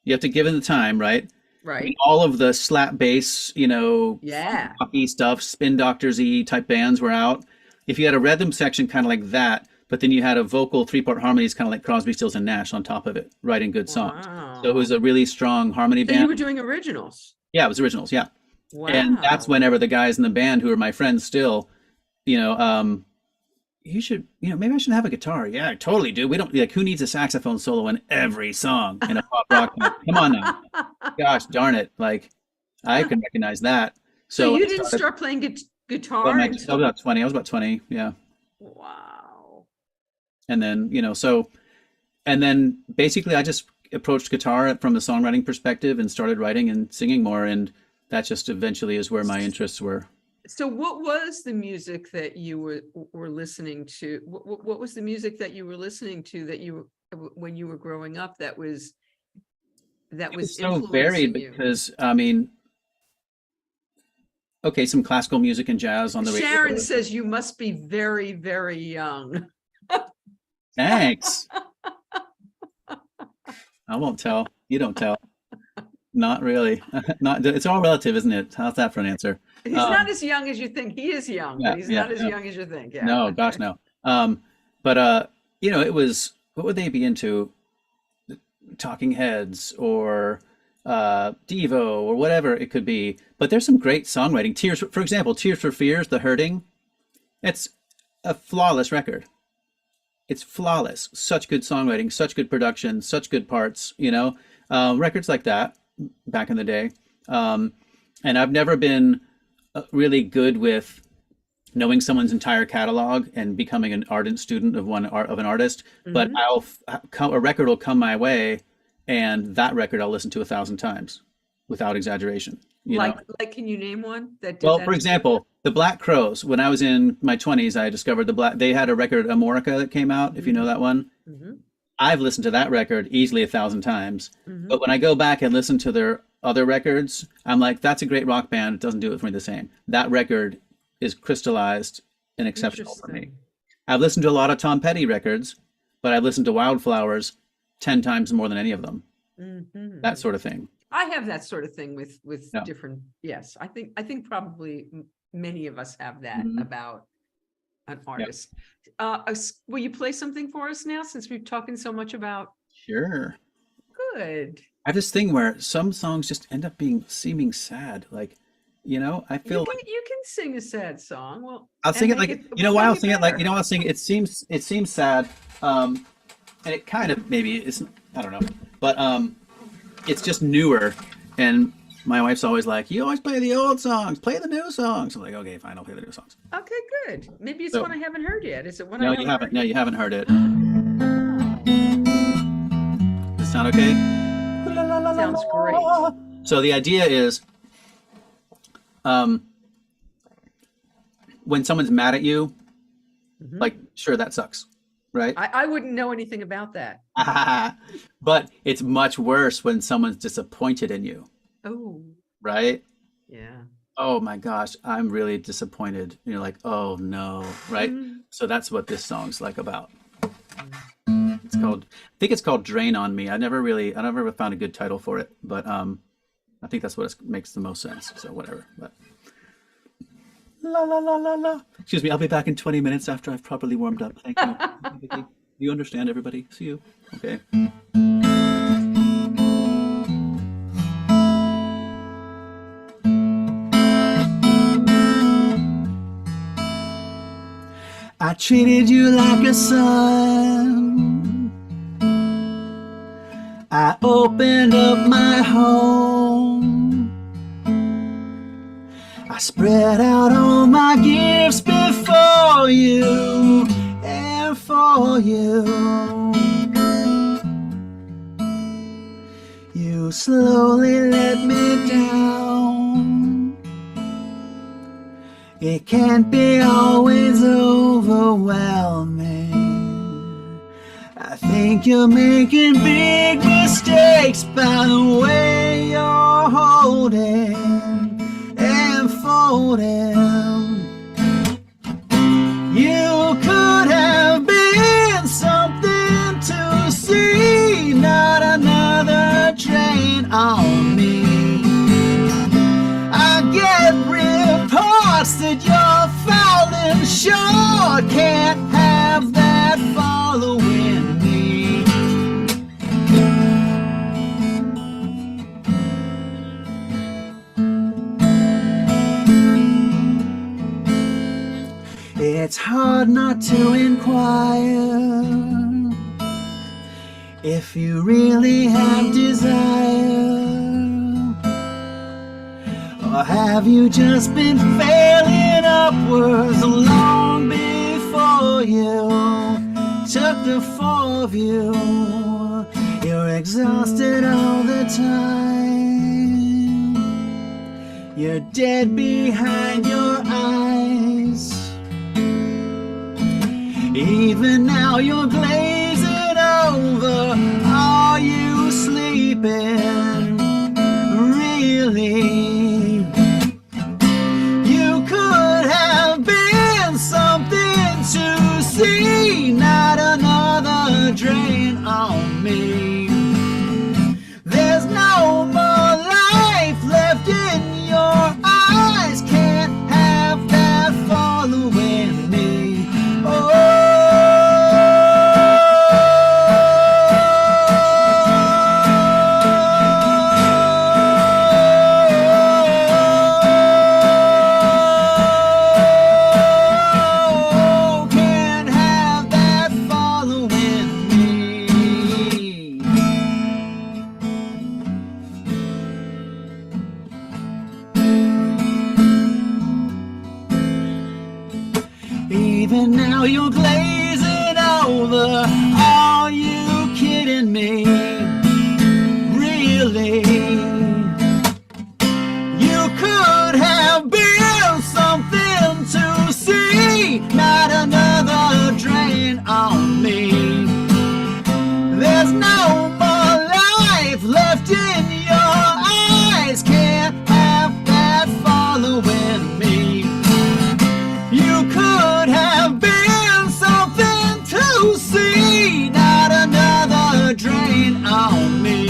you have to give it the time, right? Right. I mean, all of the slap bass, poppy stuff, Spin Doctors-y type bands were out. If you had a rhythm section kind of like that, but then you had a vocal 3-part harmonies kind of like Crosby, Stills, and Nash on top of it, writing good songs. So it was a really strong harmony band. You were doing originals? Yeah, it was originals, yeah. Wow. And that's whenever the guys in the band who are my friends still, you should, maybe I should have a guitar. Yeah, I totally do. We don't, who needs a saxophone solo in every song in a pop rock band? Come on now. Gosh darn it. I can recognize that. So you didn't start playing guitar I was about 20. I was about 20. Yeah. Wow. And then, and then basically I just approached guitar from the songwriting perspective and started writing and singing more. And that just eventually is where my interests were. So what was the music that you were listening to? What was the music that you were listening to that when you were growing up that was so varied because okay, some classical music and jazz on the radio. Sharon says you must be very, very young. Thanks. I won't tell. You don't tell. Not really. It's all relative, isn't it? How's that for an answer? He's not as young as you think. He is young, but he's not as young as you think. Yeah. No, gosh, no. But it was, what would they be into? Talking Heads or Devo or whatever it could be. But there's some great songwriting. For example, Tears for Fears, The Hurting. It's a flawless record. It's flawless. Such good songwriting, such good production, such good parts, records like that back in the day. And I've never been really good with knowing someone's entire catalog and becoming an ardent student of an artist. But a record will come my way, and that record I'll listen to 1,000 times without exaggeration. Can you name one that did well, that for example, the Black Crowes. When I was in my 20s, I discovered they had a record, Amorica, that came out, if you know that one. I've listened to that record easily 1,000 times. But when I go back and listen to their other records, I'm like, that's a great rock band. It doesn't do it for me the same. That record is crystallized and exceptional for me. I've listened to a lot of Tom Petty records, but I've listened to Wildflowers 10 times more than any of them. That sort of thing. I have that sort of thing with different. Yes, I think probably many of us have that about an artist. Will you play something for us now, since we're talking so much about? Sure. Good. I have this thing where some songs just end up seeming sad. I feel you can sing a sad song. Well, I'll sing it why I'll sing it I'll sing it seems sad. And it kind of maybe isn't, I don't know. But it's just newer, and my wife's always like, you always play the old songs, play the new songs. I'm like, okay, fine, I'll play the new songs. Okay, good. Maybe it's one I haven't heard yet. Is it one? No, you haven't. No, you haven't heard it. Does it sound okay? Sounds great. So the idea is, when someone's mad at you, Mhm. Like, sure, that sucks, right? I wouldn't know anything about that. But it's much worse when someone's disappointed in you, Oh, right? yeah. Oh my gosh, I'm really disappointed. And you're like, oh no, right? Mm, So that's what this song's like about. mm. It's called, I think it's called Drain on Me. I never really found a good title for it, but I think that's what makes the most sense. So whatever. But la la la la la. Excuse me, I'll be back in 20 minutes after I've properly warmed up. Thank you. Vicky. You understand, everybody? See you. Okay. I treated you like a son. I opened up my home. I spread out all my gifts before you and for you. You slowly let me down. It can't be always overwhelming. I think you're making big mistakes by the way you're holding and folding. You could have been something to see, not another drain on me. I get reports that you're falling short, can't have that following me. It's hard not to inquire if you really have desire. Or have you just been failing upwards long before you took the four of you? You're exhausted all the time. You're dead behind your eyes. Even now you're glazing over. Are you sleeping? Really? To see, not another drain on me. There's no more life left in your eyes, can't have that following me. Even now you're glazing over. Are you kidding me? Really? You could have been something to see, not another drain on me. There's no more life left in your eyes, can't have that following me. You could have been something to see, not another drain on me.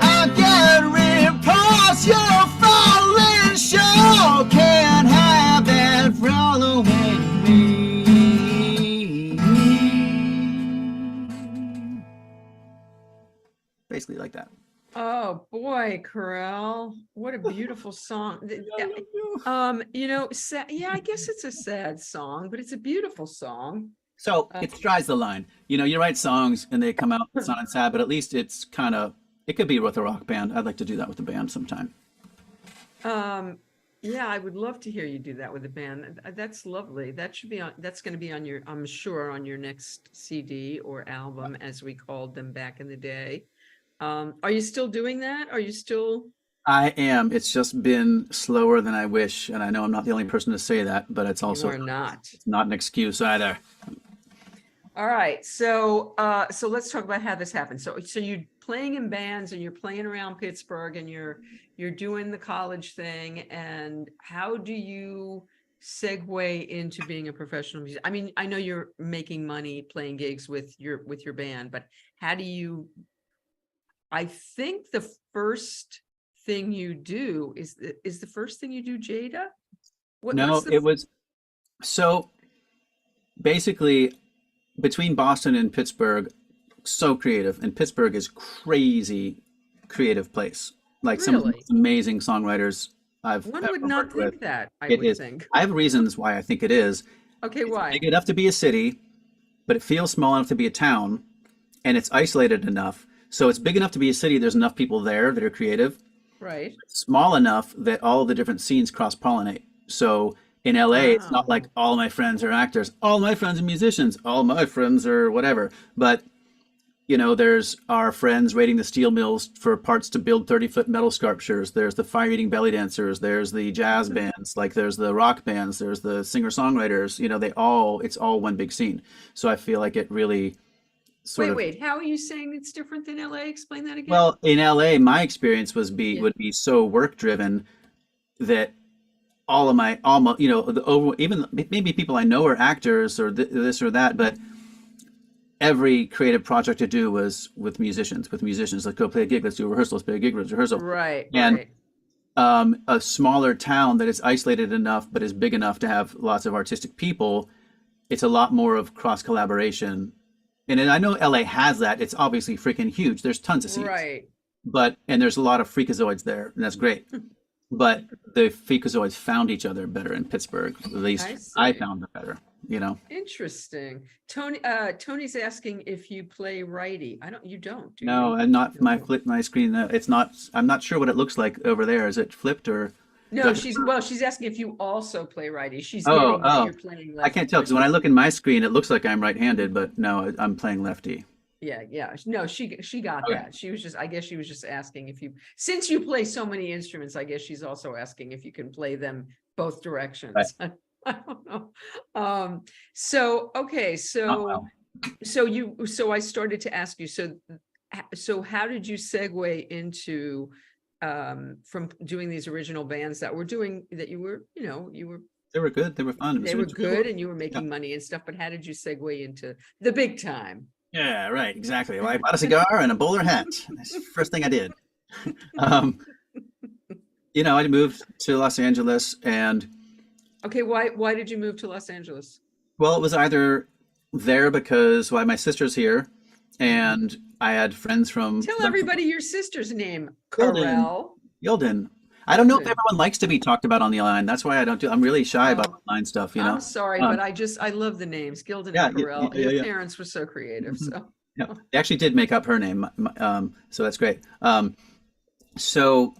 I get reports you're falling short, can't have that following me. Basically like that. Oh boy, Korel, what a beautiful song. Yeah, I guess it's a sad song, but it's a beautiful song. So it strides the line. You know, you write songs and they come out sounding sad, but at least it's kind of, it could be with a rock band. I'd like to do that with a band sometime. Yeah, I would love to hear you do that with a band. That's lovely. That should be on, that's going to be on your, I'm sure, on your next CD or album, as we called them back in the day. Are you still doing that? Are you still I am. It's just been slower than I wish, and I know I'm not the only person to say that, but it's You also are not. it's not an excuse either. All right, so let's talk about how this happened. So you're playing in bands and you're playing around Pittsburgh and you're doing the college thing. And how do you segue into being a professional musician? I mean, I know you're making money playing gigs with your band, but how do you? I think the first thing you do is the first thing you do, Jada. What's No, the? it was so basically between Boston and Pittsburgh, so creative, and Pittsburgh is crazy creative place. Like some of the Really? most amazing songwriters I've One would ever not worked with. think that, I It would is. think. I have reasons why I think it is. Okay, It's why? big enough to be a city, but it feels small enough to be a town, and it's isolated enough. So it's big enough to be a city. There's enough people there that are creative. Right. Small enough that all the different scenes cross pollinate. So in LA, it's not like Oh, all my friends are actors, all my friends are musicians, all my friends are whatever. But there's our friends raiding the steel mills for parts to build 30-foot metal sculptures. There's the fire-eating belly dancers. There's the jazz bands. Like there's the rock bands. There's the singer-songwriters. It's all one big scene. So I feel like it really sort of, wait, how are you saying it's different than LA? Explain that again. well, in LA, my experience Yeah. would be so work driven that all my even maybe people I know are actors or this or that, but every creative project I do was with musicians. Let's go play a gig. Let's do a rehearsal. Let's play a gig. Let's rehearsal. Right, And right. a smaller town that is isolated enough but is big enough to have lots of artistic people, it's a lot more of cross collaboration. And I know LA has that. It's obviously freaking huge. There's tons of scenes, Right. and there's a lot of freakazoids there, and that's great. But the freakazoids found each other better in Pittsburgh. At least I I see. found it better. You know. Interesting. Tony's asking if you play righty. You don't, do No, you? and not No. my flip my screen. It's not. I'm not sure what it looks like over there. Is it flipped or? Do No, I- she's asking if you also play righty. She's Oh, getting that oh. you're playing I can't tell because when I lefty. look in my screen, it looks like I'm right-handed, but no, I'm playing lefty. Yeah, yeah. No, she got Okay. that. I guess she was just asking if since you play so many instruments, I guess she's also asking if you can play them both Right. directions. I don't know. So, okay, Oh, so well. I started to ask you, so how did you segue into from doing these original bands that you were, They were good. They were fun. they were It was cool. good and you were Yeah. making money and stuff, but how did you segue into the big time? Yeah, right. Exactly. Well, I bought a cigar and a bowler hat. That's the first thing I did. Um, I moved to Los Angeles, and Okay, why did you move to Los Angeles? well, it was either there because my sister's here, and I had friends from Tell everybody your sister's name, Gildan. Korel. Gildan. I don't know if Gildan. everyone likes to be talked about on the line. That's why I don't do. I'm really shy about Oh, online stuff. I'm sorry, Um, but I love the names, Gildan yeah, and yeah, Korel. yeah, Your yeah. parents were so creative, Mhm. so. Yeah, they actually did make up her name, so that's great. So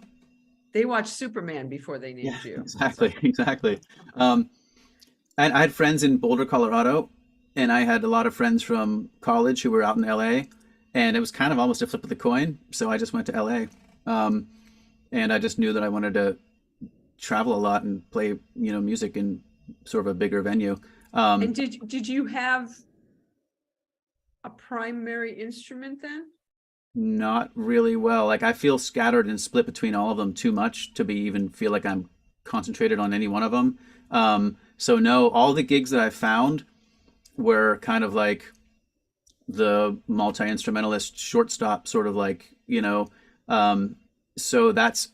They watched Superman before they yeah, named you. exactly, exactly. Um, and I had friends in Boulder, Colorado, and I had a lot of friends from college who were out in LA, and it was kind of almost a flip of the coin. So I just went to LA, and I just knew that I wanted to travel a lot and play, music in sort of a bigger venue. Um, And did you have a primary instrument then? Not really well. Like I feel scattered and split between all of them too much to be even feel like I'm concentrated on any one of them. So no, all the gigs that I found were kind of like the multi-instrumentalist shortstop sort of like, um, so that's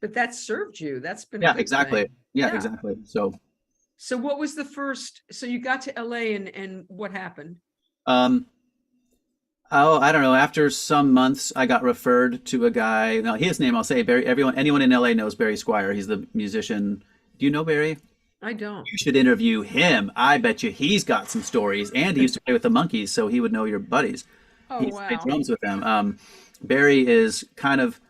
But that served you. That's been a yeah, good exactly. thing. Yeah, Yeah. exactly. So So what was the first, so you got to LA and what happened? um oh, I don't know. After some months, I got referred to a guy. Now, his name I'll say Barry. Anyone in LA knows Barry Squire. He's the musician. Do you know Barry? I don't. You should interview him. I bet you he's got some stories. And he used to play with the Monkees, so he would know your buddies. Oh, He used to play wow. drums with them. Barry is kind of,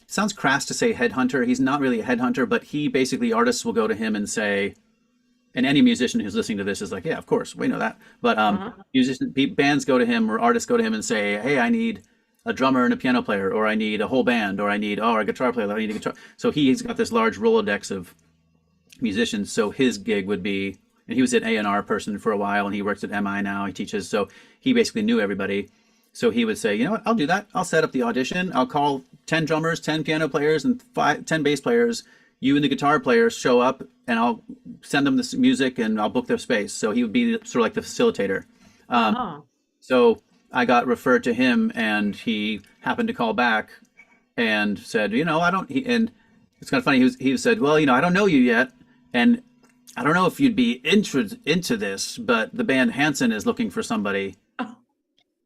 sounds crass to say headhunter. He's not really a headhunter, but he basically, artists will go to him and say, and any musician who's listening to this is like, yeah, of course, we know that. But Uh-huh. bands go to him or artists go to him and say, hey, I need a drummer and a piano player, or I need a whole band, or I need a guitar player, I need a guitar. So he's got this large Rolodex of musicians. So his gig would be, and he was an A&R person for a while, and he works at MI now. He teaches, so he basically knew everybody. So he would say, you know what, I'll do that. I'll set up the audition. I'll call 10 drummers, 10 piano players, and 10 bass players. You and the guitar players show up, and I'll send them this music, and I'll book their space. So he would be sort of like the facilitator. So I got referred to him, and he happened to call back and said, you know, I don't. And it's kind of funny. He said, well, you know, I don't know you yet, and I don't know if you'd be into this, but the band Hanson is looking for somebody.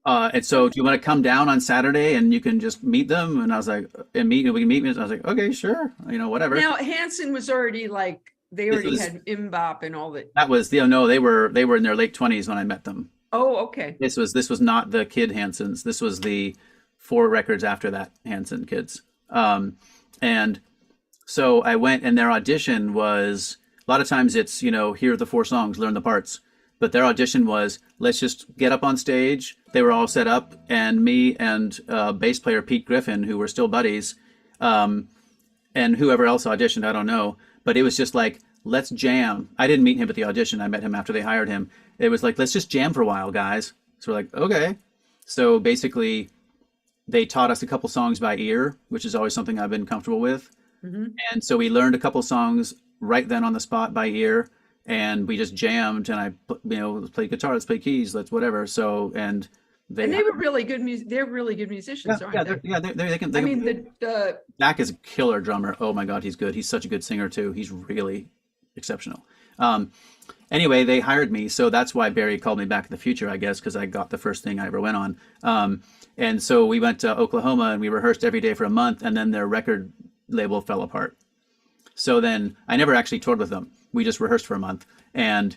And so do you want to come down on Saturday and you can just meet them? And I was like, we can meet. And I was like, okay, sure. You know, whatever. Now Hanson was already like, they already had Mbop and all that. That was, no, they were in their late 20s when I met them. Oh, okay. This was not the kid Hansons. This was the 4 records after that Hanson kids. And so I went, and their audition was, a lot of times it's, you know, here are the 4 songs, learn the parts. But their audition was, let's just get up on stage. They were all set up, and me and bass player Pete Griffin, who were still buddies, and whoever else auditioned, I don't know. But it was just like, let's jam. I didn't meet him at the audition. I met him after they hired him. It was like, let's just jam for a while, guys. So we're like, okay. So basically, they taught us a couple songs by ear, which is always something I've been comfortable with. Mm-hmm. And so we learned a couple songs right then on the spot by ear. And we just jammed, and I, you know, let's play guitar, let's play keys, let's whatever. So, and they were really good. They're really good musicians, aren't they? They can. I mean, Zach is a killer drummer. Oh my God, he's good. He's such a good singer too. He's really exceptional. Anyway, they hired me, so that's why Barry called me back in the future, I guess, because I got the first thing I ever went on. And so we went to Oklahoma, and we rehearsed every day for a month, and then their record label fell apart. So then I never actually toured with them. We just rehearsed for a month, and,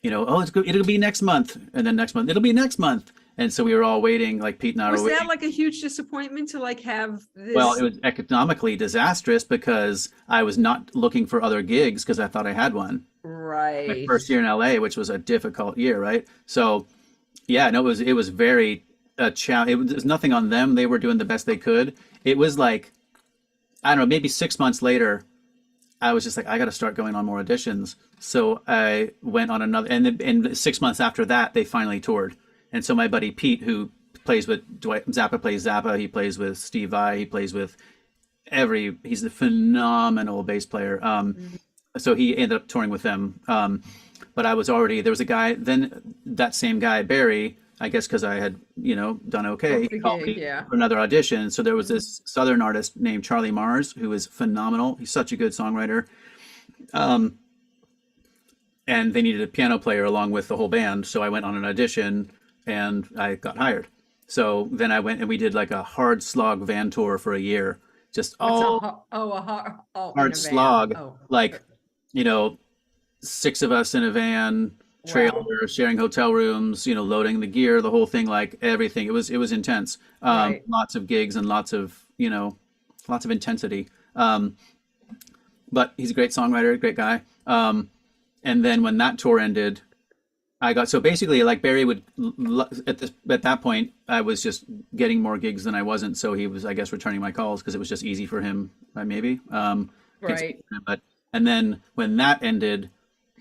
you know, oh, it's good. It'll be next month. And then next month, it'll be next month. And so we were all waiting, like Pete and I were waiting. Was that like a huge disappointment to like have this? Well, it was economically disastrous because I was not looking for other gigs because I thought I had one. Right. My first year in LA, which was a difficult year, right? So, yeah, no, it was very a challenge. It was nothing on them. They were doing the best they could. It was like, I don't know, maybe 6 months later, I was just like, I got to start going on more auditions. So I went on another, and 6 months after that, they finally toured. And so my buddy Pete, who plays with Dwight Zappa, plays Zappa. He plays with Steve Vai. He plays with he's a phenomenal bass player. So he ended up touring with them. But I was already, there was a guy, then that same guy, Barry, I guess because I had, you know, done okay, he called me for another audition. So there was this Southern artist named Charlie Mars, who is phenomenal. He's such a good songwriter. And they needed a piano player along with the whole band. So I went on an audition and I got hired. So then I went and we did like a hard slog van tour for a year. Just hard slog. You know, 6 of us in a van, trailer, sharing hotel rooms, you know, loading the gear, the whole thing, like everything. It was intense. Lots of gigs and lots of intensity. But he's a great songwriter, great guy. And then when that tour ended, so basically like Barry would, at that point, I was just getting more gigs than I wasn't. So he was, I guess, returning my calls because it was just easy for him, maybe. Right. And then when that ended,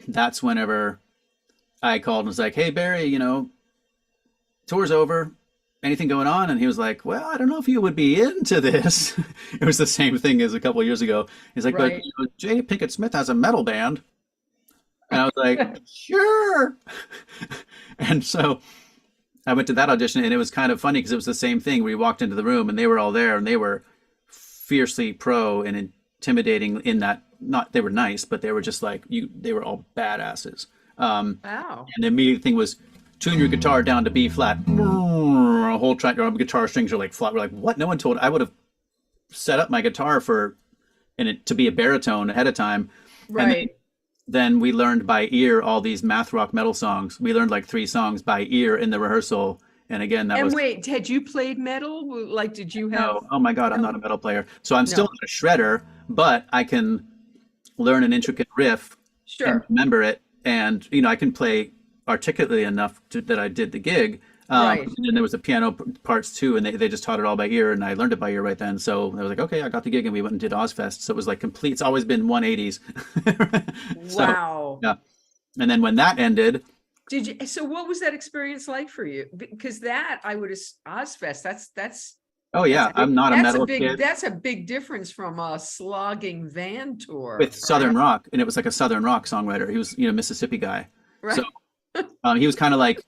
that's whenever I called and was like, hey, Barry, you know, tour's over. Anything going on? And he was like, well, I don't know if you would be into this. It was the same thing as a couple of years ago. He's like, but you know, Jay Pinkett Smith has a metal band. And I was like, sure. And so I went to that audition, and it was kind of funny because it was the same thing. We walked into the room and they were all there, and they were fiercely pro and intimidating in that, they were nice, but they were just like, they were all badasses. Wow. And the immediate thing was, tune your guitar down to B flat. A whole track, your guitar strings are like flat. We're like, what? No one told. I would have set up my guitar to be a baritone ahead of time. Right. And then we learned by ear all these math rock metal songs. We learned like 3 songs by ear in the rehearsal. And again, wait, had you played metal? Like, did you have? No. Oh my God, I'm not a metal player. So I'm still not a shredder, but I can learn an intricate riff and remember it. And, you know, I can play articulately enough that I did the gig. Right. And then there was the piano parts too, and they just taught it all by ear, and I learned it by ear right then. So I was like, okay, I got the gig, and we went and did Ozfest. So it was like complete. It's always been 180s. So Wow. yeah, and then when that ended, Did you, so what was that experience like for you? Because that I would, Ozfest, that's oh yeah, I'm not a metal kid that's a big difference from a slogging van tour. with All right. Southern rock, and it was like a Southern rock songwriter. He was, Mississippi guy. So Right. he was kind of like,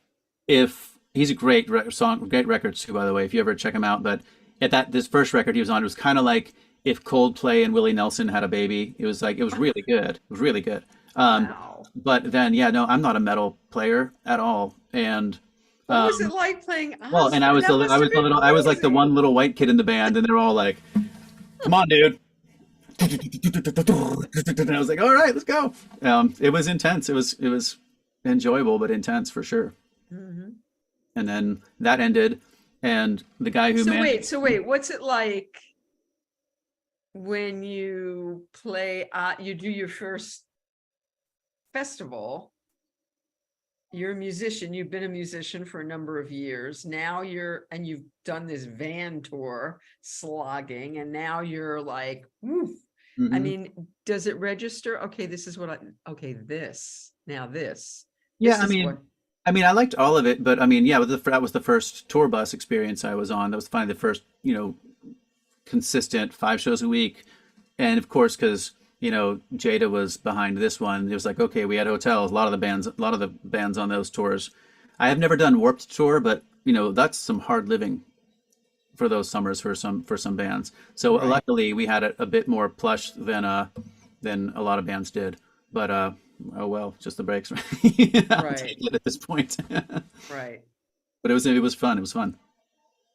if he's a great great records too, by the way, if you ever check him out. But at this first record he was on, it was kind of like if Coldplay and Willie Nelson had a baby. It was like, it was really good. It was really good. Wow. But then, yeah, no, I'm not a metal player at all. And What was it like playing well, and I was That must have been I was like the amazing. one little white kid in the band, and they're all like, "Come on, dude." And I was like, "All right, let's go." It was intense. It was enjoyable, but intense for sure. Mhm. And then that ended, and the guy who managed. So wait, what's it like when you play, you do your first festival? You're a musician, you've been a musician for a number of years. Now you've done this van tour, slogging, and now you're like, woof. I Mhm. mean, does it register? Okay, this is what okay, this, now this Yeah, I is mean, what, I liked all of it, but I mean, yeah, that was the first tour bus experience I was on. That was finally the first, consistent 5 shows a week. And of course, because Jada was behind this one, it was like, okay, we had hotels. A lot of the bands on those tours. I have never done Warped Tour, but that's some hard living for those summers for some bands. So right. luckily, we had it a bit more plush than a lot of bands did. But oh well, just the breaks. I'll Right. take it at this point. Right. But it was fun. It was fun.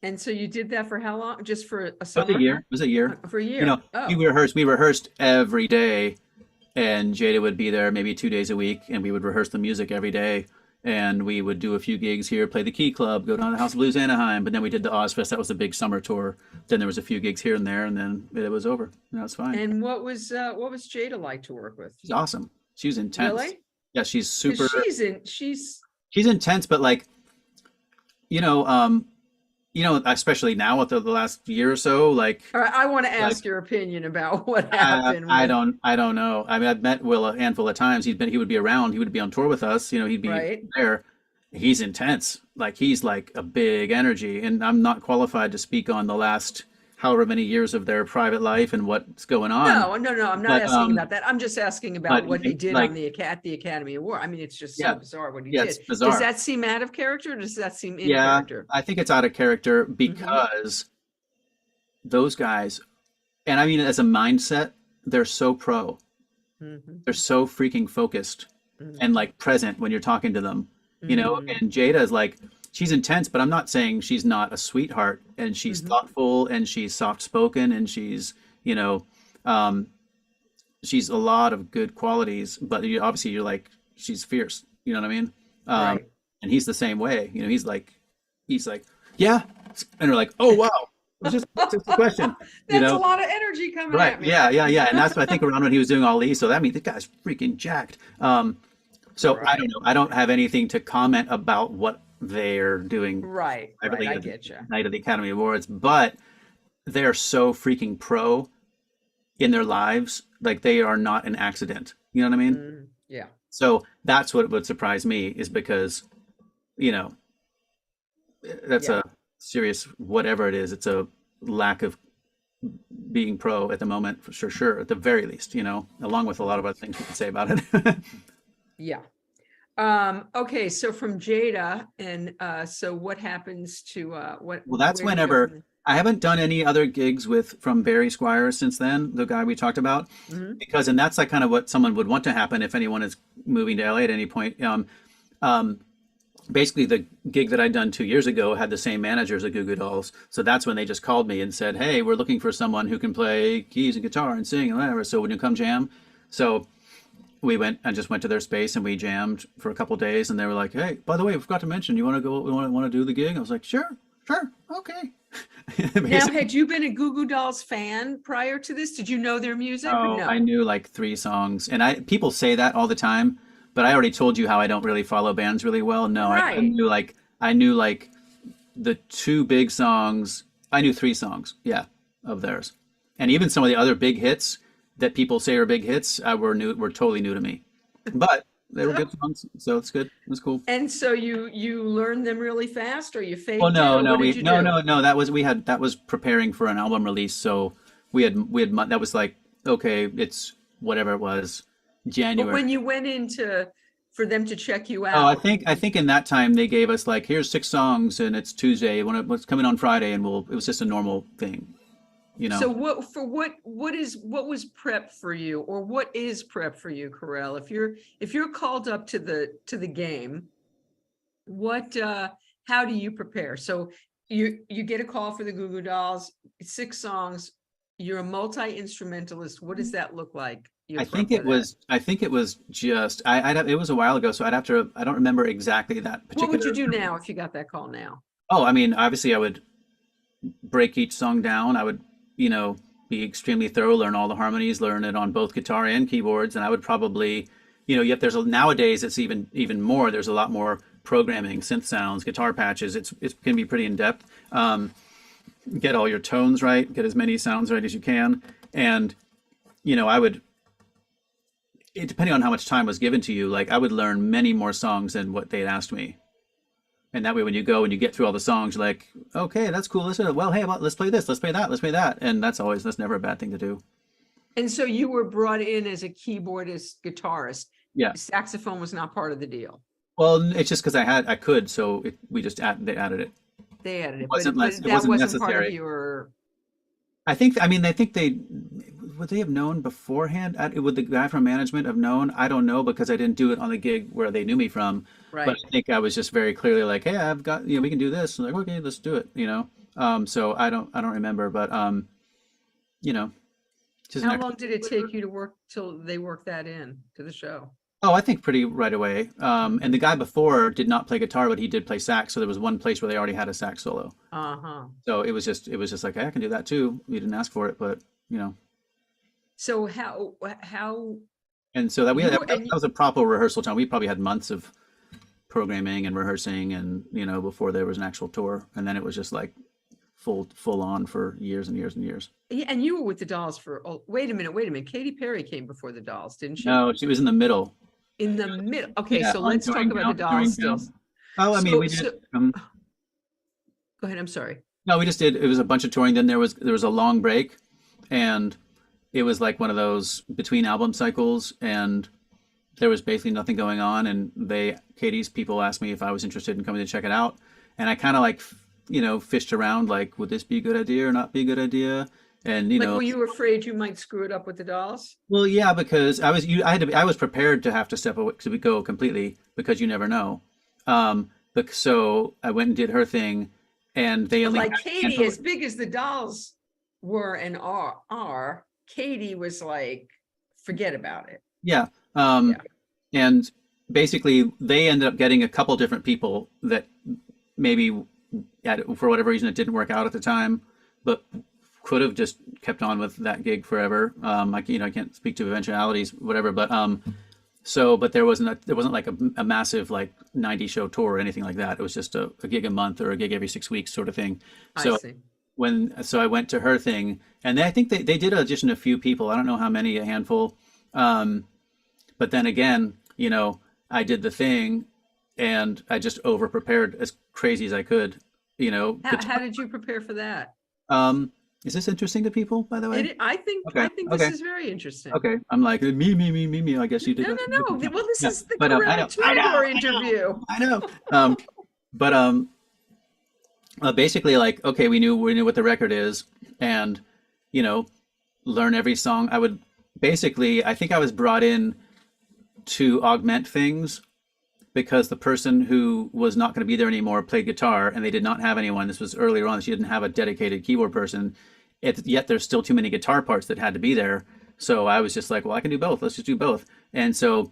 And so you did that for how long? Just for a It was summer? a year. It was a year. For a You year. know, we Oh, rehearsed. We rehearsed every day, and Jada would be there maybe 2 days a week, and we would rehearse the music every day. And we would do a few gigs here, play the Key Club, go down to House of Blues Anaheim. But then we did the Ozfest. That was the big summer tour. Then there was a few gigs here and there, and then it was over. And that's fine. and what was Jada like to work with? She's awesome. She was intense. Really? Yeah, she's Because super. she's She's intense, but like, you know, um, especially now with the last year or so, like. all right, I want to Like ask your opinion about what happened with, I don't know. I mean, I've met Will a handful of times. He would be around. He would be on tour with us. He'd be right? there. He's intense. Like he's like a big energy, and I'm not qualified to speak on the last however many years of their private life and what's going on. No, I'm not But asking about that. I'm just asking about but what he did like on the Academy Award. I mean, it's just so yeah, bizarre what he yeah, did. it's Does bizarre. that seem out of character, or does that seem in Yeah, character? I think it's out of character Hmm. because those guys, and I mean as a mindset, they're so pro. Hmm. They're so freaking focused and Hmm. like present when you're talking to them, Hmm. and Jada is like, she's intense, but I'm not saying she's not a sweetheart, and she's Hmm. thoughtful and she's soft spoken and you know um she's a lot of good qualities, but obviously you're like, she's fierce, you know what I mean? um Right. and he's the same way, he's like yeah, and we're like, oh wow, it's just a question, you That's a know. lot of energy coming Right. at me. Yeah, yeah, yeah. And that's what I think around when he was doing Ali. So that means the guy's freaking jacked. So I don't Right. know. I don't have anything to comment about what they're doing Right. privately I at the get you. night of the Academy Awards, but they're so freaking pro in their lives. Like they are not an accident. You know what I mean? Yeah. So that's what would surprise me, is because, you know, that's Yeah. a serious, whatever it is, it's a lack of being pro at the moment, for sure, at the very least, along with a lot of other things we could say about it. Yeah. Okay, so from Jada, and so what happens to Well, that's where do you go whenever from I haven't done any other gigs from Barry Squires since then, the guy we talked about, there? Hmm. because, and that's like kind of what someone would want to happen if anyone is moving to LA at any point. Basically, the gig that I'd done 2 years ago had the same manager as the Goo Goo Dolls. So that's when they just called me and said, hey, we're looking for someone who can play keys and guitar and sing and whatever. So would you come jam? So I just went to their space and we jammed for a couple of days. And they were like, hey, by the way, we forgot to mention, you want to go, we want to do the gig? I was like, sure, okay. Now, Basically, had you been a Goo Goo Dolls fan prior to this? Did you know their music or no, I no? knew like 3 songs. And people say that all the time, but I already told you how I don't really follow bands really well. No, I Right. knew like the two big songs, I knew three songs, yeah, of theirs. And even some of the other big hits that people say are big hits, were totally new to me. But they were good songs, so it's good. It was cool. And so you learned them really fast, or you Well, faked it, no, or no, what did we you no, do? no, no. That was preparing for an album release, so that was like, okay, it's whatever it was, But January. when you went into for them to check you Oh, out, I think in that time they gave us like, here's six songs and it's Tuesday. What's coming on Friday, and it was just a normal thing, you know. so what was prep for you, or what is prep for you, Korel? If you're called up to the game, what how do you prepare? So you get a call for the Goo Goo Dolls, six songs, you're a multi-instrumentalist. What does that look like? Your prep for that. I think it was just it was a while ago, so I'd have to I don't remember exactly that What would you particular. do now if you got that call now? Oh, I mean, obviously I would break each song down. I would, you know, be extremely thorough, learn all the harmonies, learn it on both guitar and keyboards, and I would probably, you know, yet nowadays it's even more. There's a lot more programming, synth sounds, guitar patches. It can be pretty in depth. Get all your tones right, get as many sounds right as you can, and you know, depending on how much time was given to you, like I would learn many more songs than what they had asked me. And that way, when you go and you get through all the songs, you're like, okay, that's cool. Well, hey, let's play this, let's play that, let's play that. And that's never a bad thing to do. And so you were brought in as a keyboardist, guitarist. Yeah. Saxophone was not part of the deal. Well, it's just because I could, so they added it. They added it, It that wasn't wasn't part of necessary. your. I mean, I think they would they have known beforehand? Would the guy from management have known? I don't know, because I didn't do it on the gig where they knew me from. But Right. I think I was just very clearly like, hey, I've got, you know, we can do this. And like, okay, let's do it, you know. So I don't remember, but you know, just an How extra. long did it take you to work till they worked that in to the show? Oh, I think pretty right away. And the guy before did not play guitar, but he did play sax. So there was one place where they already had a sax solo. Uh-huh. So it was just like, hey, I can do that too. We didn't ask for it, but you know. So how And so you that and was a proper rehearsal time. We probably had months of programming and rehearsing, and you know, before there was an actual tour. And then it was just like full on for years and years and years. yeah, and you were with the Dolls for, oh, wait a minute. Katy Perry came before the Dolls, didn't she? No, she was in the middle. In the middle. Okay, Yeah, so on let's talk about the touring Dolls still. down. Oh, I mean, So we so did. go ahead, I'm sorry. No, we just did. It was a bunch of touring. Then there was a long break, and it was like one of those between album cycles, and there was basically nothing going on. And Katie's people asked me if I was interested in coming to check it out, and I kind of like, you know, fished around like, would this be a good idea or not be a good idea? And you Like, know, were you afraid you might screw it up with the Dolls? well, yeah, because I was prepared to have to step away to go completely, because you never know. But so I went and did her thing, and they But only like had a Katy, handful as big as the Dolls were and are, Katy was like, forget about it. Yeah. Yeah. And basically, they ended up getting a couple different people that maybe for whatever reason it didn't work out at the time, but could have just kept on with that gig forever. Like, you know, I can't speak to eventualities, whatever, but but there wasn't like a massive like 90 show tour or anything like that. It was just a gig a month or a gig every 6 weeks sort of thing. I So see. so I went to her thing, and I think they did audition a few people. I don't know how many, a handful. But then again, you know, I did the thing, and I just over prepared as crazy as I could. You know, How did you prepare for that? is this interesting to people, by the way? I Okay, think this okay, is very interesting. okay. I'm like, me. I guess you did No, that. no, no. Well, this Yeah, is the but I Korel know, Tunador interview. I know. But basically, like, okay, we knew what the record is, and you know, learn every song. I think I was brought in to augment things, because the person who was not going to be there anymore played guitar, and they did not have anyone. This was earlier on. She didn't have a dedicated keyboard person. Yet there's still too many guitar parts that had to be there. So I was just like, well, I can do both. Let's just do both. And so,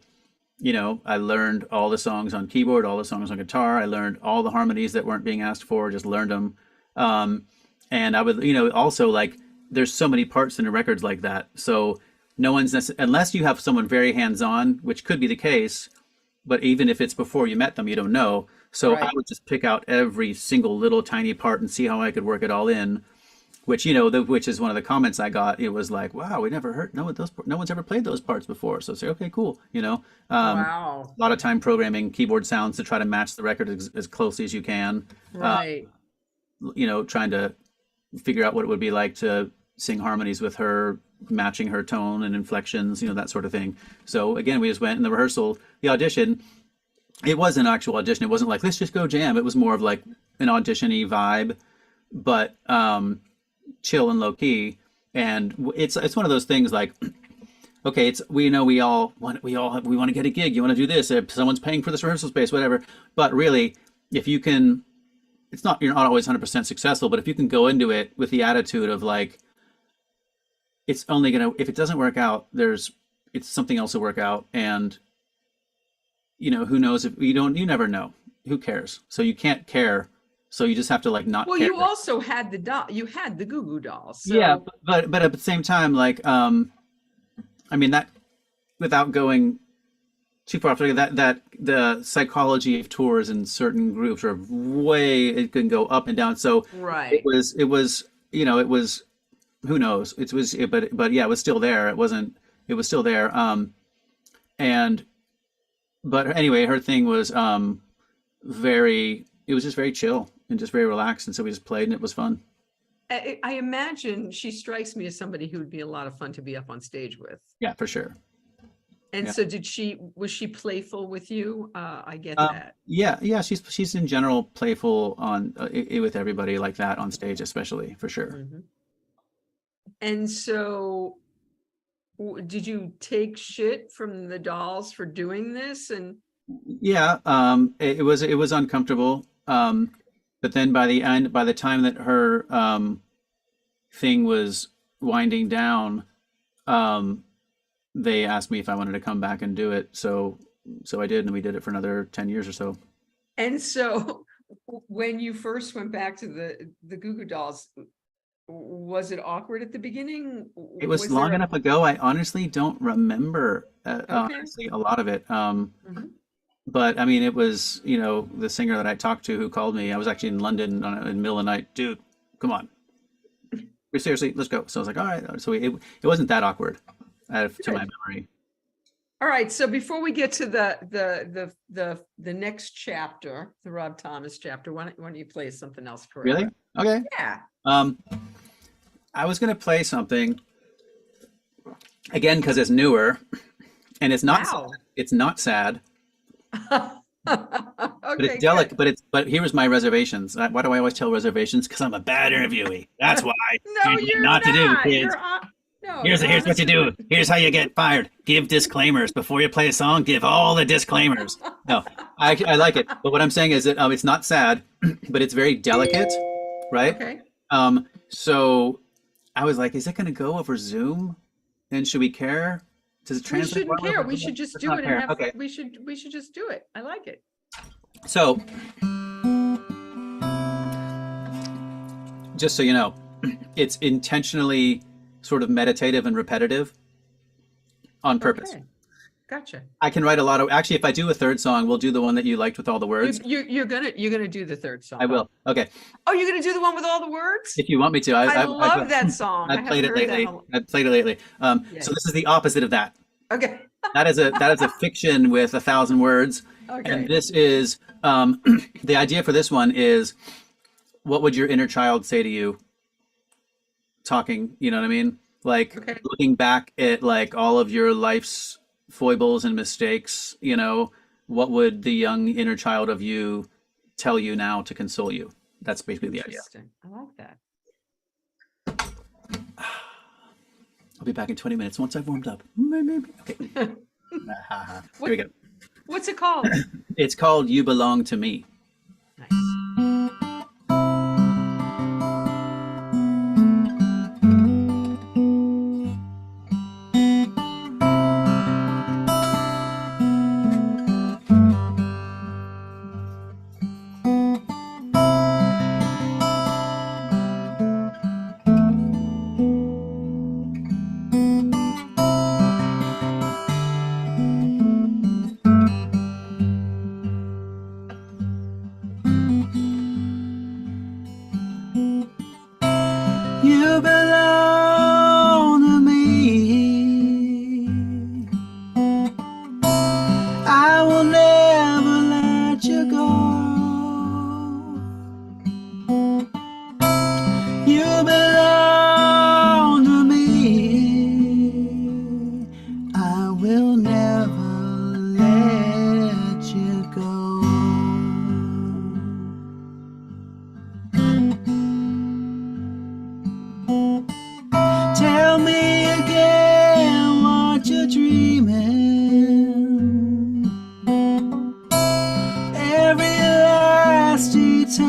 you know, I learned all the songs on keyboard, all the songs on guitar. I learned all the harmonies that weren't being asked for, just learned them. And I would, you know, also like, there's so many parts in the records like that. So no one's unless you have someone very hands-on, which could be the case, but even if it's before you met them, you don't know. So I Right. would just pick out every single little tiny part and see how I could work it all in. Which which is one of the comments I got. It was like, "Wow, we never heard no one's ever played those parts before." So say, "Okay, cool." Wow. A lot of time programming keyboard sounds to try to match the record as closely as you can. Uh, Right. Trying to figure out what it would be like to sing harmonies with her, matching her tone and inflections, that sort of thing. So again, we just went in the rehearsal, the audition. It was an actual audition. It wasn't like let's just go jam. It was more of like an audition-y vibe, but chill and low key. And it's one of those things like, okay, it's we want to get a gig. You want to do this. If someone's paying for this rehearsal space, whatever. But really, if you can, you're not always 100% successful. But if you can go into it with the attitude of like, it's only gonna if it doesn't work out, it's something else will work out. And who knows if you never know. Who cares? So you can't care. So you just have to like not Well, care. you also had you had the Goo Goo Dolls. Yeah, So but at the same time, like I mean that without going too far off that the psychology of tours in certain groups are it can go up and down. So right. it was who knows but yeah, it was still there. It was still there. And but anyway, her thing was it was just very chill and just very relaxed, and so we just played and it was fun. I imagine she strikes me as somebody who would be a lot of fun to be up on stage with. Yeah, for sure. And Yeah. so was she playful with you? I get Um, that. yeah, she's in general playful with everybody like that on stage, especially for sure. Mhm. And so did you take shit from the dolls for doing this? And Yeah, it was uncomfortable. But then by the time that her thing was winding down, um, they asked me if I wanted to come back and do it. So I did, and we did it for another 10 years or so. and so when you first went back to the Goo Goo Dolls, was it awkward at the beginning? It was Was long there enough ago. I honestly don't remember okay. honestly a lot of it. Mhm. But I mean, it was, the singer that I talked to who called me. I was actually in London in the middle of the night. Dude, come on. Seriously, let's go. So I was like, all right. So it wasn't that awkward to my Good. memory. All right. So before we get to the next chapter, the Rob Thomas chapter, why don't you play something else, Really? Korel? Okay. Yeah. I was going to play something again because it's newer and it's not Wow. sad. It's not sad, but Okay, it's delicate. good. But here was my reservations. Why do I always tell reservations? Because I'm a bad interviewee. That's why. No, Here's what you're not to do, not. kids. No, Here's you're what you honest. do. Here's how you get fired. Give disclaimers before you play a song. Give all the disclaimers. No, I like it. But what I'm saying is that it's not sad, but it's very delicate, right? Okay. So I was like, is it going to go over Zoom? And should we care? Does it We translate? shouldn't well? care. We should just Let's do not it and care. have Okay. we should just do it. I like it. So just so you know, it's intentionally sort of meditative and repetitive on purpose. Okay. Gotcha. I can write a lot of, actually, if I do a third song, we'll do the one that you liked with all the words. You're gonna do the third song. I will. Okay. Oh, you're gonna do the one with all the words? If you want me to. I love that song. I I've played it haven't heard that lately. in a- I've played it lately. Yay. So this is the opposite of that. Okay. That is a fiction with 1,000 words. Okay. And this is, the idea for this one is, what would your inner child say to you talking, you know what I mean? Like Okay. looking back at like all of your life's foibles and mistakes, what would the young inner child of you tell you now to console you? That's basically the idea. Interesting. I like that. I'll be back in 20 minutes once I've warmed up. Maybe. Okay. Here we go. What's it called? It's called You Belong to Me. Nice. You belong to me. I will never let you go. You belong to me. I will never let you go. Tell me again what you're dreaming. Every last detail.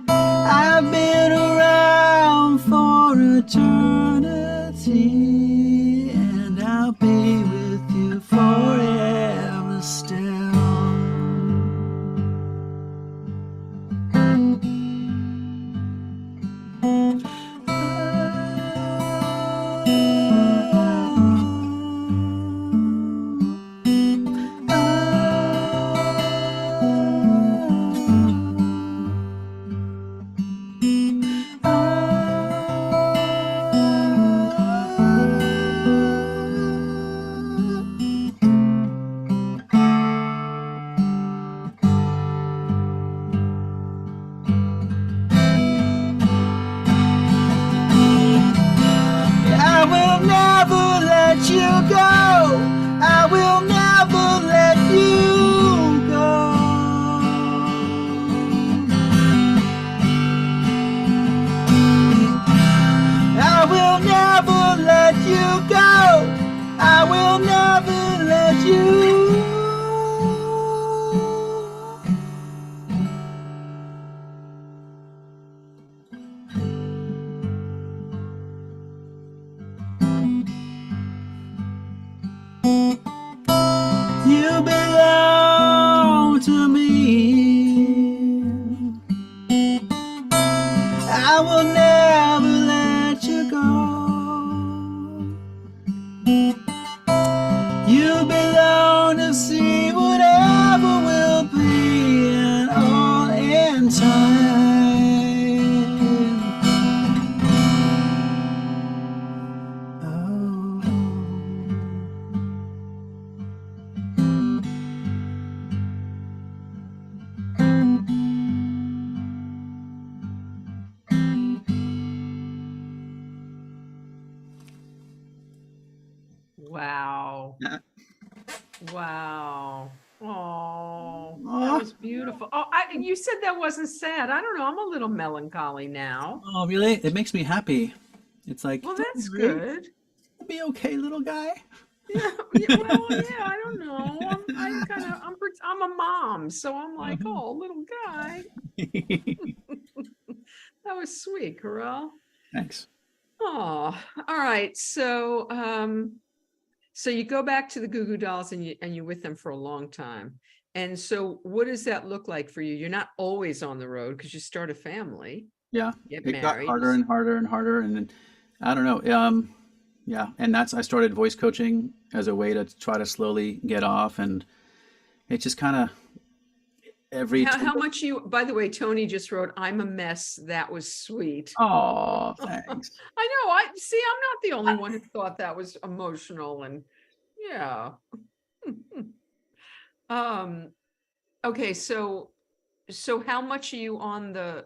I've been around for eternity, and I'll be with you forever still. I will never let you go. I will never let you go. I will never let you go. I will never let you. You belong to me. I will never let you go. You belong to see whatever will be, and all in time. Oh. Wow. Wow. Oh, that Aw. was beautiful. Oh, you said that wasn't sad. I don't know. I'm a little melancholy now. Oh, really? It makes me happy. It's like, Well, don't that's worry, good. it'll be okay, little guy. Yeah, yeah, well, yeah, I don't know. I'm a mom, so I'm like, oh, little guy. That was sweet, Korel. Thanks. Oh, all right. So you go back to the Goo Goo Dolls and you're with them for a long time. And so what does that look like for you? You're not always on the road because you start a family, Yeah, get it got married. harder and harder and harder, and then, I don't know. Yeah, and I started voice coaching as a way to try to slowly get off, and it just kind of every How tour. much by the way, Tony just wrote, I'm a mess. That was sweet. Oh, I thanks. know. I'm not the only one who thought that was emotional, and yeah. Um, okay, so how much are you on the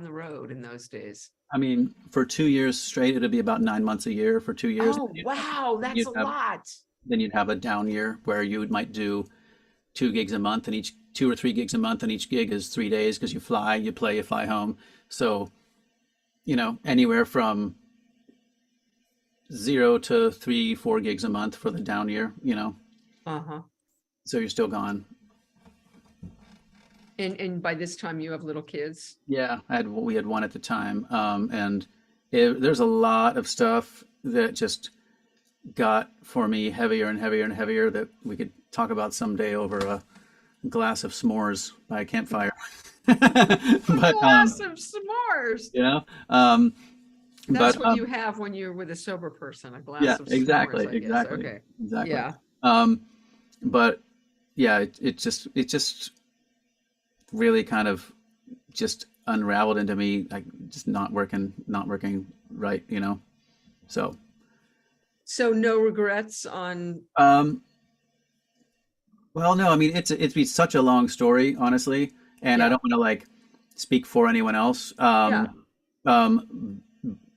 road in those days? I mean, for 2 years straight, it'd be about 9 months a year for 2 years. Oh, wow, that's a lot. Then you'd have a down year where you might do 2 gigs a month, and each 2 or 3 gigs a month, and each gig is 3 days because you fly, you play, you fly home. So, anywhere from 0 to 3, 4 gigs a month for the down year. Uh-huh. So you're still gone. And by this time you have little kids. Yeah, we had one at the time, and there's a lot of stuff that just got for me heavier and heavier and heavier that we could talk about someday over a glass of s'mores by a campfire. A But glass of s'mores. you know, um, That's but what you have when you're with a sober person, a yeah, glass of exactly, s'mores, I guess. exactly, Okay. exactly. Yeah. But yeah, it just really kind of just unraveled into me like just not working right, you know. So So no regrets on, um well, no, I mean it's been such a long story, honestly, and I yeah, don't want to like speak for anyone else. yeah, Um,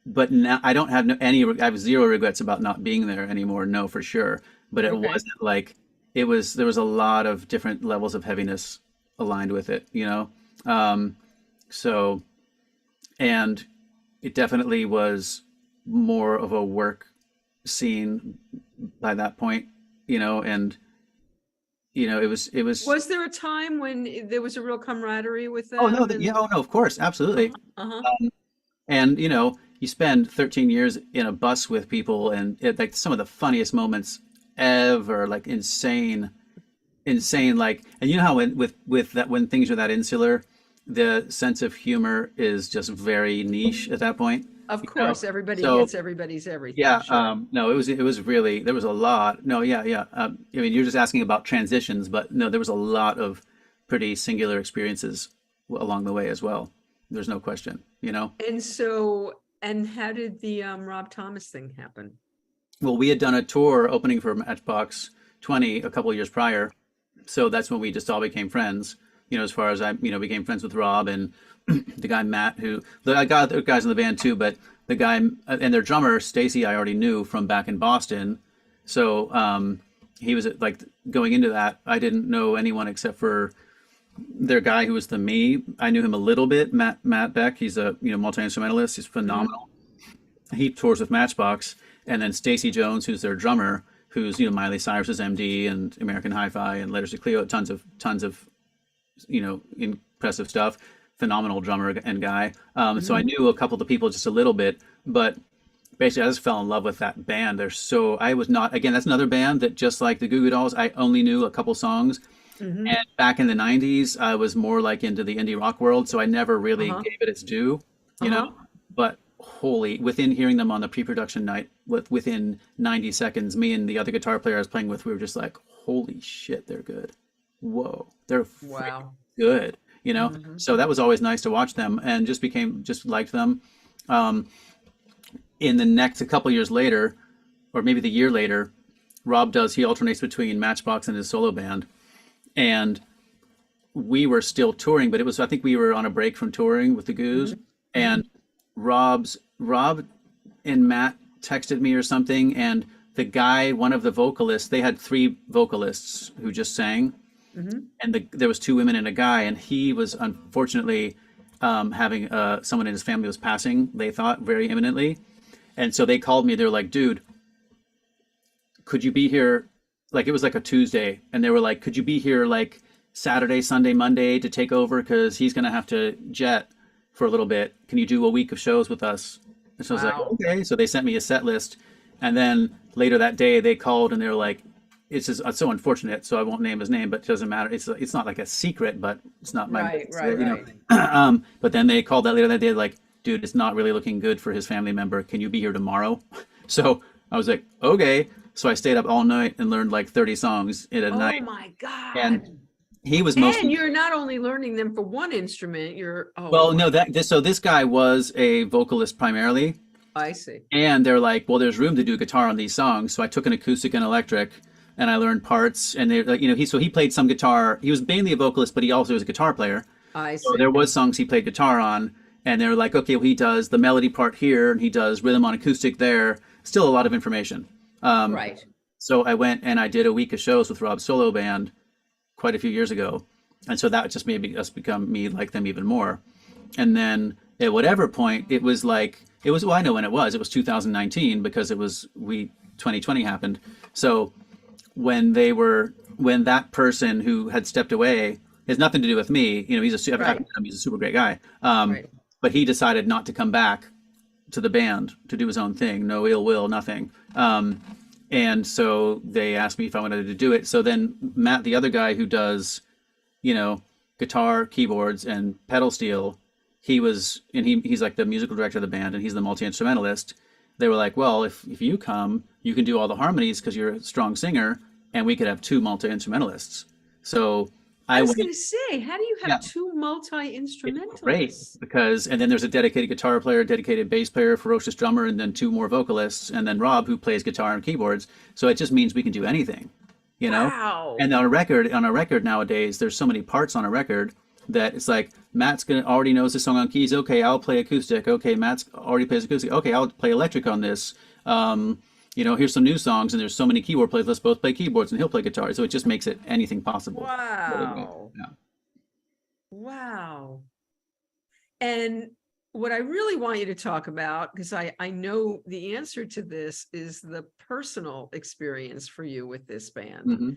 but now I don't have I have zero regrets about not being there anymore. No, for sure. But it okay. wasn't like there was a lot of different levels of heaviness aligned with it, you know? Um, so, and it definitely was more of a work scene by that point, you know, and it was, Was there a time when there was a real camaraderie with oh no, them yeah, and? oh no, of course, absolutely. Uh-huh, uh-huh. And you spend 13 years in a bus with people, and like some of the funniest moments ever, like insane. Like, and you know how with that when things are that insular, the sense of humor is just very niche at that point. Of You know, course, everybody so gets everybody's everything, yeah, sure. no, it was really there was a lot. No, yeah, yeah. I mean, you're just asking about transitions, but no, there was a lot of pretty singular experiences along the way as well. There's no question, you know. And so, and how did the Rob Thomas thing happen? Well, we had done a tour opening for Matchbox 20 a couple of years prior, so that's when we just all became friends. As far as I, became friends with Rob and the guy Matt, I got other guys in the band too, but the guy and their drummer Stacy, I already knew from back in Boston. So he was like going into that, I didn't know anyone except for their guy who was the me. I knew him a little bit, Matt Beck. He's a multi instrumentalist. He's Mhm. phenomenal. He tours with Matchbox, and then Stacy Jones, who's their drummer, who's Miley Cyrus's MD and American Hi-Fi and Letters to Cleo, tons of impressive stuff. Phenomenal drummer and guy. So I Mhm. knew a couple of the people just a little bit, but basically I just fell in love with that band. I was not, again, that's another band that just like the Goo Goo Dolls, I only knew a couple songs. And Mhm. back in the 90s, I was more like into the indie rock world, so I never really Uh-huh. gave it its due, you know. Uh-huh. But holy, within hearing them on the pre-production night, within 90 seconds, me and the other guitar player I was playing with, we were just like, holy shit, they're good. Whoa, they're freaking Wow. good, you know. Mhm. So that was always nice to watch them, and just liked them. Um, in the next a couple years later, or maybe the year later, he alternates between Matchbox and his solo band, and we were still touring, but I think we were on a break from touring with the Goos, Mhm. and Mhm. Rob and Matt texted me or something, and the guy, one of the vocalists, they had three vocalists who just sang, Mhm. and there was two women and a guy, and he was unfortunately having someone in his family was passing. They thought very imminently, and so they called me. They were like, "Dude, could you be here?" Like it was like a Tuesday, and they were like, "Could you be here like Saturday, Sunday, Monday to take over because he's gonna have to jet for a little bit. Can you do a week of shows with us?" And so I was like, Wow. "Okay." So they sent me a set list, and then later that day they called and they were like, it's so unfortunate, so I won't name his name, but it doesn't matter. It's not like a secret, but it's not my Right, business, right, right. But then they called that later that day, like, dude, it's not really looking good for his family member. Can you be here tomorrow? So I was like, okay. So I stayed up all night and learned like 30 songs in a Oh night. my God. And he was And mostly, you're not only learning them for one instrument, you're, oh well, my, no, so this guy was a vocalist primarily. I see. And they're like, well, there's room to do guitar on these songs. So I took an acoustic and electric and I learned parts. And they like, he played some guitar. He was mainly a vocalist, but he also was a guitar player. I So there see. was songs he played guitar on. And they were like, okay, well, he does the melody part here and he does rhythm on acoustic there. Still a lot of information. Right. So I went and I did a week of shows with Rob's solo band quite a few years ago. And so that just made us become me like them even more. And then at whatever point well, I know when it was. It was 2019 because 2020 happened. So when that person who had stepped away has nothing to do with me. Right. He's a super great guy. Right. But he decided not to come back to the band to do his own thing. No ill will, nothing. And so they asked me if I wanted to do it. So then Matt, the other guy who does, you know, guitar, keyboards, and pedal steel, he's like the musical director of the band, and he's the multi instrumentalist. They were like, well, if you come, you can do all the harmonies because you're a strong singer, and we could have two multi instrumentalists. So I was went, going to say, how do you yeah, have two it's great multi-instrumentalists? because, and then there's a dedicated guitar player, dedicated bass player, ferocious drummer, and then two more vocalists, and then Rob who plays guitar and keyboards. So it just means we can do anything, you know? Wow. And on a record nowadays, there's so many parts on a record that it's like Matt's gonna already knows the song on keys. Okay, I'll play acoustic. Okay, Matt's already plays acoustic. Okay, I'll play electric on this. Here's some new songs, and there's so many keyboard players. Let's both play keyboards, and he'll play guitar. So it just makes it anything possible. Really great. Wow. Yeah. Wow. And what I really want you to talk about, because I know the answer to this, is the personal experience for you with this band. hmm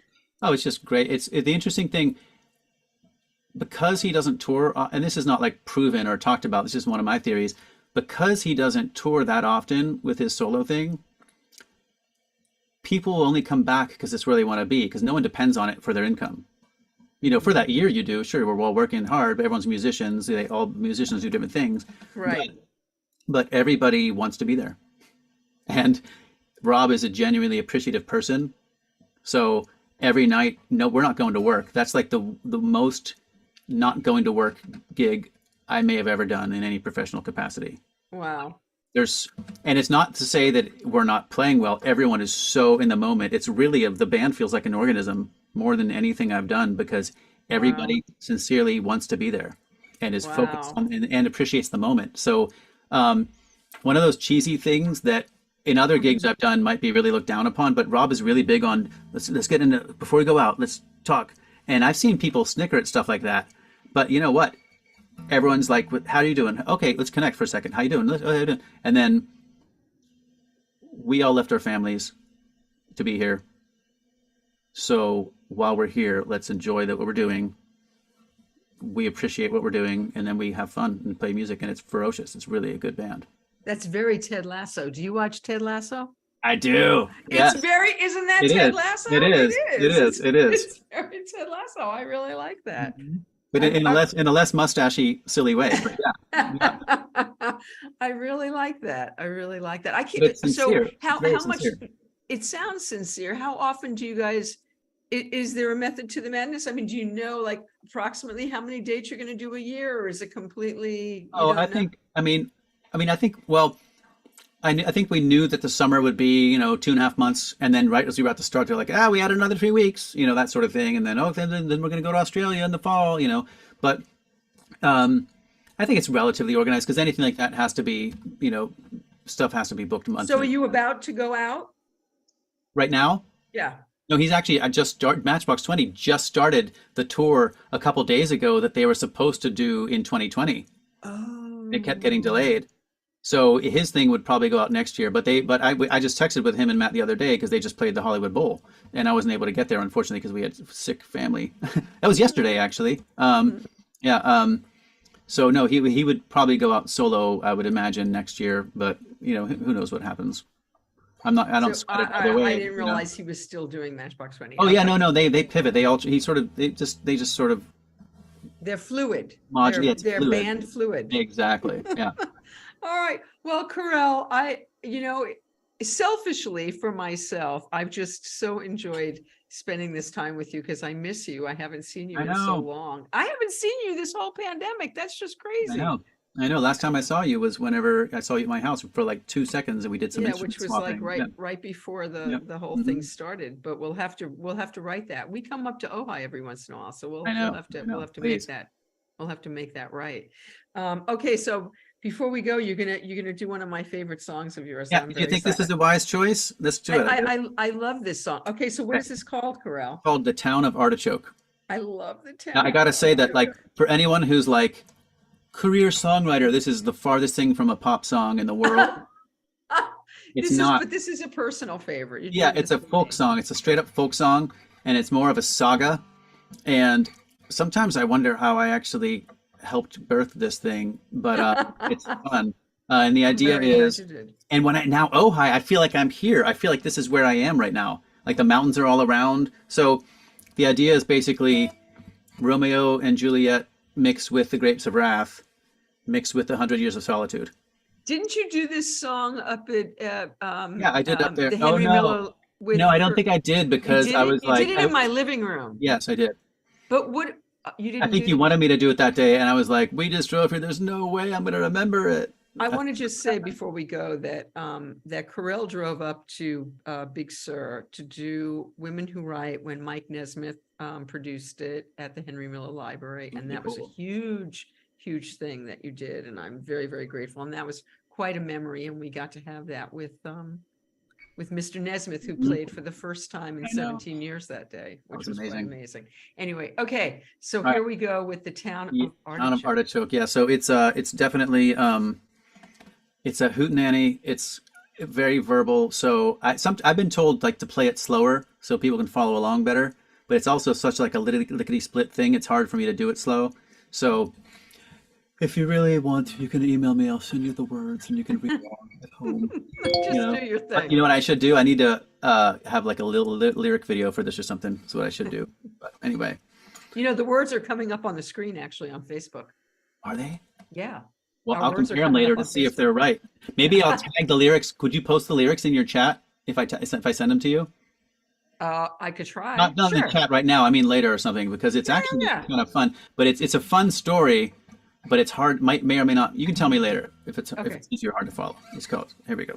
Oh, it's just great. The interesting thing because he doesn't tour, and this is not like proven or talked about. This is one of my theories. Because he doesn't tour that often with his solo thing, people will only come back because it's where they want to be. Because no one depends on it for their income. For that year you do. Sure, we're all working hard, but everyone's musicians. All musicians do different things. Right. But everybody wants to be there, and Rob is a genuinely appreciative person. So every night, no, we're not going to work. That's like the most not going to work gig I may have ever done in any professional capacity. Wow. And it's not to say that we're not playing well. Everyone is so in the moment. It's really the band feels like an organism more than anything I've done because everybody sincerely wants to be there and is focused on and appreciates the moment. So one of those cheesy things that in other gigs I've done might be really looked down upon, but Rob is really big on let's get into before we go out, let's talk. And I've seen people snicker at stuff like that. But you know what? Everyone's like, how are you doing? Okay, let's connect for a second. How you doing? How you doing? And then we all left our families to be here. So while we're here, let's enjoy what we're doing. We appreciate what we're doing, and then we have fun and play music, and it's ferocious. It's really a good band. That's very Ted Lasso. Do you watch Ted Lasso? I do. It's very, isn't that Ted Lasso? It is. It's very Ted Lasso. I really like that. But in a less mustachy, silly way. But yeah. I really like that. I keep But it. it's So sincere. how Very much? sincere. It sounds sincere. How often do you guys? Is there a method to the madness? I mean, do you know like approximately how many dates you're going to do a year, or is it completely? I think well, I think we knew that the summer would be 2.5 months, and then right as we were about to start, they're like, we had another 3 weeks, that sort of thing, and then then we're going to go to Australia in the fall, But I think it's relatively organized because anything like that has to be, stuff has to be booked monthly. So are you about to go out? Right now? Yeah. No, he's actually, Matchbox 20 just started the tour a couple days ago that they were supposed to do in 2020. Oh. It kept getting delayed. So his thing would probably go out next year, but I just texted with him and Matt the other day because they just played the Hollywood Bowl, and I wasn't able to get there unfortunately because we had sick family. That was yesterday actually. So no, he would probably go out solo, I would imagine next year, but who knows what happens. I don't sweat it either way. I didn't realize he was still doing Matchbox 20. Oh yeah, no, they pivot. They just sort of. They're fluid. They're fluid. band fluid. Exactly. Yeah. All right. Well, Korel, selfishly for myself, I've just so enjoyed spending this time with you because I miss you. I haven't seen you in so long. I haven't seen you this whole pandemic. That's just crazy. I know. Last time I saw you was whenever I saw you at my house for like 2 seconds, and we did some instrument which was swapping. like right before the whole thing started. But we'll have to write that. We come up to Ojai every once in a while, so we'll have to make that. We'll have to make that right. Okay, so before we go, you're gonna do one of my favorite songs of yours. Yeah. Do you think this is a wise choice? Let's do it. I love this song. Okay, so what is this called, Korel? Called "The Town of Artichoke." I love the town. Now, I gotta say that, like, for anyone who's like career songwriter, this is the farthest thing from a pop song in the world. But this is a personal favorite. It's a folk song. It's a straight up folk song, and it's more of a saga. And sometimes I wonder how I actually helped birth this thing, but it's fun. And the idea is, and when Ojai, I feel like I'm here. I feel like this is where I am right now. Like the mountains are all around. So the idea is basically Romeo and Juliet mixed with the Grapes of Wrath, mixed with the 100 Years of Solitude. Didn't you do this song up at? Yeah, I did up there. No, I don't think I did because I was you did it in my living room. Yes, I did. But what you I didn't think do? you wanted me to do it that day, and I was like, "We just drove here. There's no way I'm going to remember it." I want to just say before we go that that Korel drove up to Big Sur to do Women Who Write when Mike Nesmith produced it at the Henry Miller Library, and that was a huge thing that you did, and I'm very, very grateful. And that was quite a memory, and we got to have that with Mr. Nesmith, who played for the first time in 17 years that day, which was quite amazing. Anyway, okay, so here we go with the Town of Artichoke. Town of Artichoke, yeah. So it's definitely it's a hootenanny. It's very verbal. So I've been told like to play it slower so people can follow along better. But it's also such like a lickety split thing. It's hard for me to do it slow. So if you really want, you can email me. I'll send you the words, and you can read along at home. Just do your thing. You know what I should do? I need to have like a little lyric video for this or something. That's what I should do. But anyway. You know, the words are coming up on the screen actually on Facebook. Are they? Yeah. Well, I'll compare them later to see if they're right. Maybe I'll tag the lyrics. Could you post the lyrics in your chat if I send them to you? I could try. Not in the chat right now. I mean later or something, because it's actually kind of fun. But it's a fun story. But it's hard, may or may not. You can tell me later if it's easy or hard to follow. Let's go. Here we go.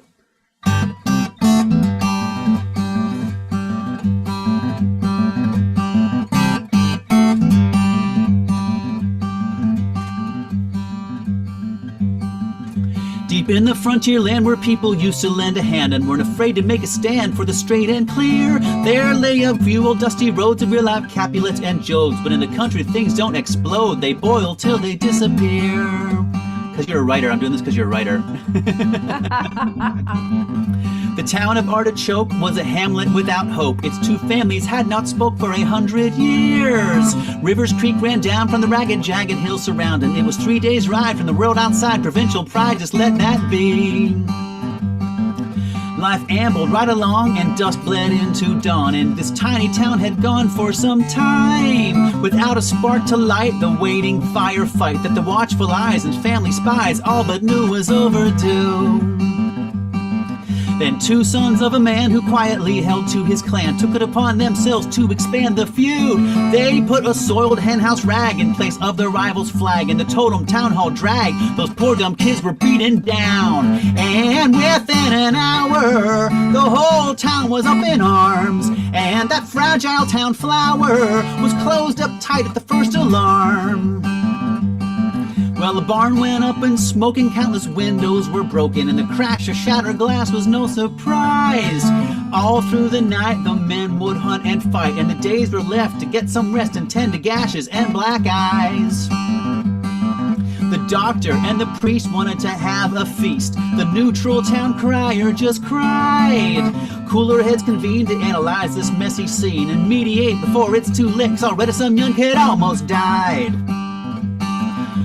Deep in the frontier land where people used to lend a hand and weren't afraid to make a stand for the straight and clear, there lay a few old dusty roads of real-life Capulets and Jodes. But in the country things don't explode, they boil till they disappear. Because you're a writer. I'm doing this because you're a writer. The town of Artichoke was a hamlet without hope. Its two families had not spoke for 100 years. Rivers Creek ran down from the ragged, jagged hills surrounding. It was 3 days' ride from the world outside. Provincial pride, just let that be. Life ambled right along and dusk bled into dawn, and this tiny town had gone for some time without a spark to light the waiting firefight that the watchful eyes and family spies all but knew was overdue. Then two sons of a man who quietly held to his clan took it upon themselves to expand the feud. They put a soiled henhouse rag in place of their rival's flag, and the totem town hall drag those poor dumb kids were beaten down. And within an hour, the whole town was up in arms, and that fragile town flower was closed up tight at the first alarm. Well, the barn went up in smoke and countless windows were broken, and the crash of shattered glass was no surprise. All through the night the men would hunt and fight, and the days were left to get some rest and tend to gashes and black eyes. The doctor and the priest wanted to have a feast. The neutral town crier just cried. Cooler heads convened to analyze this messy scene and mediate before it's too late, 'cause already some young kid almost died.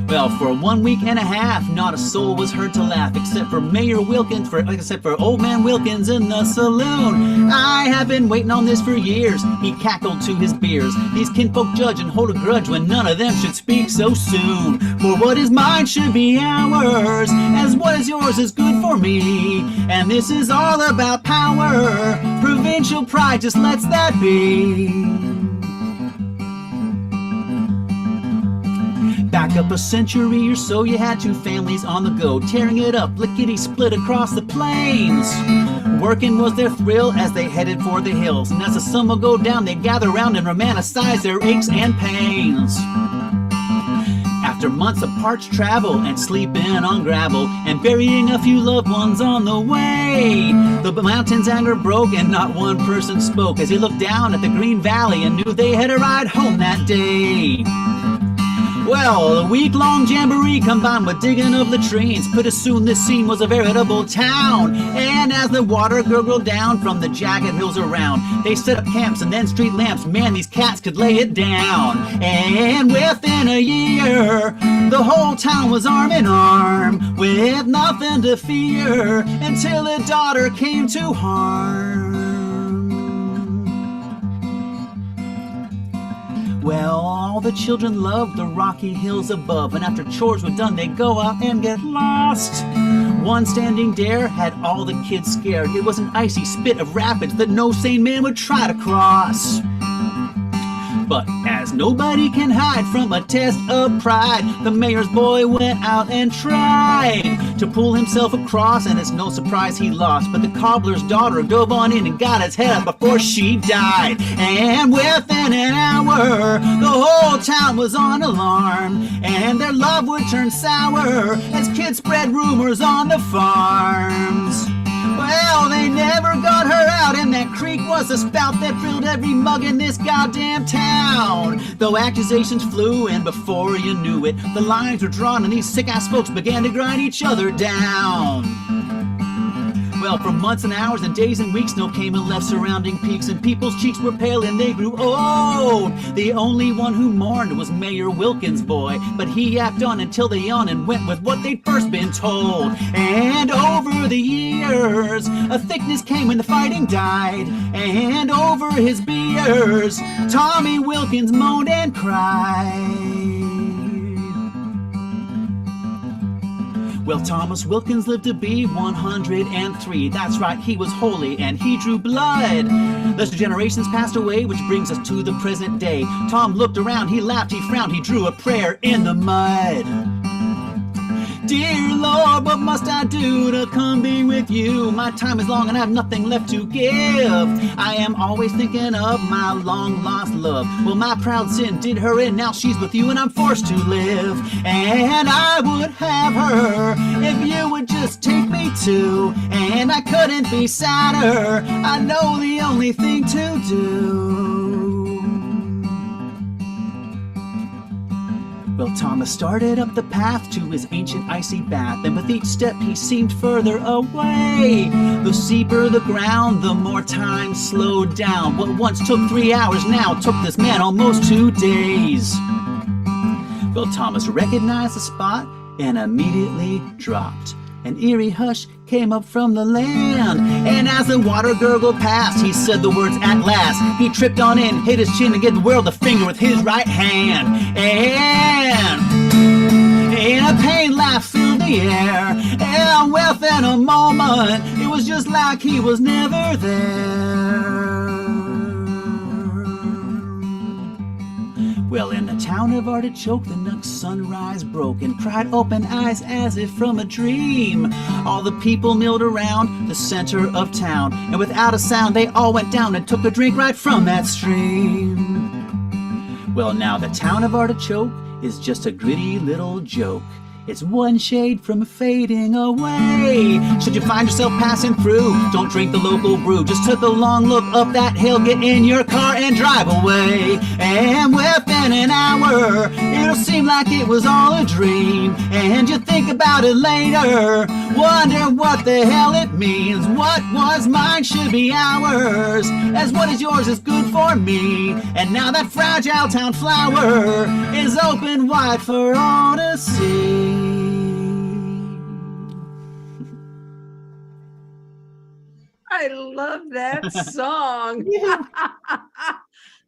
Well, for 1 week and a half, not a soul was heard to laugh, except for Mayor Wilkins, except for Old Man Wilkins in the saloon. I have been waiting on this for years, he cackled to his beers. These kinfolk judge and hold a grudge when none of them should speak so soon. For what is mine should be ours, as what is yours is good for me. And this is all about power, provincial pride just lets that be. Back up a century or so, you had two families on the go, tearing it up, lickety split across the plains. Working was their thrill as they headed for the hills, and as the sun would go down, they'd gather round and romanticize their aches and pains. After months of parched travel and sleeping on gravel and burying a few loved ones on the way, the mountain's anger broke and not one person spoke as he looked down at the green valley and knew they had a ride home that day. Well, a week-long jamboree combined with digging of latrines pretty soon this scene was a veritable town. And as the water gurgled down from the jagged hills around, they set up camps and then street lamps. Man, these cats could lay it down. And within a year, the whole town was arm in arm, with nothing to fear until a daughter came to harm. Well, all the children loved the rocky hills above, and after chores were done, they'd go out and get lost. One standing dare had all the kids scared. It was an icy spit of rapids that no sane man would try to cross. But as nobody can hide from a test of pride, the mayor's boy went out and tried to pull himself across, and it's no surprise he lost. But the cobbler's daughter dove on in and got his head up before she died. And within an hour, the whole town was on alarm, and their love would turn sour as kids spread rumors on the farms. Well, they never got her out, and that creek was a spout that filled every mug in this goddamn town. Though accusations flew, and before you knew it, the lines were drawn, and these sick-ass folks began to grind each other down. Well, for months and hours and days and weeks, no came and left surrounding peaks, and people's cheeks were pale and they grew old. The only one who mourned was Mayor Wilkins' boy, but he yapped on until they yawned and went with what they'd first been told. And over the years, a thickness came when the fighting died, and over his beers, Tommy Wilkins moaned and cried. Well, Thomas Wilkins lived to be 103. That's right, he was holy and he drew blood. Thus the generations passed away, which brings us to the present day. Tom looked around, he laughed, he frowned, he drew a prayer in the mud. Dear Lord, what must I do to come be with you? My time is long and I have nothing left to give. I am always thinking of my long lost love. Well, my proud sin did her in, now she's with you and I'm forced to live. And I would have her if you would just take me too. And I couldn't be sadder, I know the only thing to do. Well, Thomas started up the path to his ancient icy bath, and with each step he seemed further away. The steeper the ground, the more time slowed down. What once took 3 hours now took this man almost 2 days. Well, Thomas recognized the spot and immediately dropped. An eerie hush came up from the land, and as the water gurgled past, he said the words at last. He tripped on in, hit his chin, and gave the world a finger with his right hand. And a pain laugh filled the air, and within a moment, it was just like he was never there. Well, in the town of Artichoke, the next sunrise broke and pried open eyes as if from a dream. All the people milled around the center of town, and without a sound they all went down and took a drink right from that stream. Well, now the town of Artichoke is just a gritty little joke. It's one shade from fading away. Should you find yourself passing through, don't drink the local brew. Just take a long look up that hill, get in your car and drive away. And within an hour, it'll seem like it was all a dream. And you think about it later, wonder what the hell it means. What was mine should be ours, as what is yours is good for me. And now that fragile town flower is open wide for all to see. I love that song.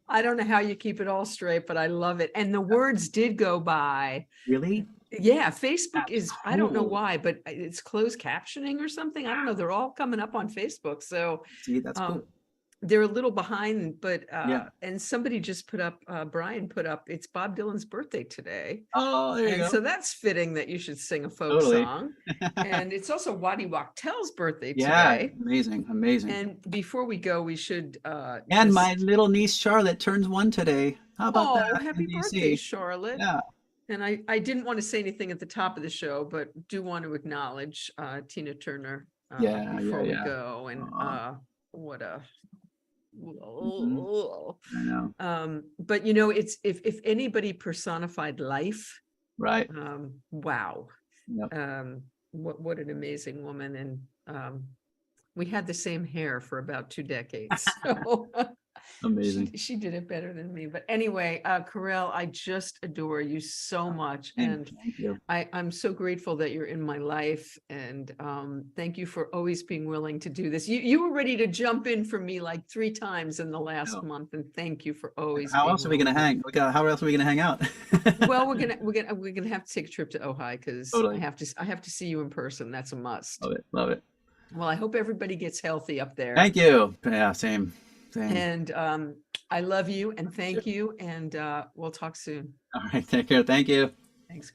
I don't know how you keep it all straight, but I love it. And the words did go by. Really? Yeah, Facebook is, I don't know cool. why, but it's closed captioning or something. I don't know. They're all coming up on Facebook. So See, that's cool. they're a little behind, but Yeah. and somebody just put up, Brian put up, it's Bob Dylan's birthday today. Oh, there you And go. so that's fitting that you should sing a folk Totally. song. And it's also Waddy Wachtel's birthday Yeah, today. amazing, amazing. And before we go, we should And just- my little niece Charlotte turns 1 today. How about that? happy in DC? birthday, Charlotte. Yeah. And I didn't want to say anything at the top of the show, but do want to acknowledge Tina Turner Yeah, before we yeah. go. And Aw. what a I know. but you know, it's if anybody personified life, Right. wow. Yep. What an amazing woman. And we had the same hair for about 2 decades. So Amazing. she did it better than me. But anyway, Korel, I just adore you so much. And Thank you. I'm so grateful that you're in my life. And thank you for always being willing to do this. You were ready to jump in for me like 3 times in the last Yeah. month. And thank you for always How being else are we gonna willing. hang? How else are we gonna hang out? Well, we're gonna have to take a trip to Ojai because Totally. I have to see you in person. That's a must. Love it. Love it. Well, I hope everybody gets healthy up there. Thank you. Yeah, same. Same. And I love you and thank you. And we'll talk soon. All right. Take care. Thank you. Thanks.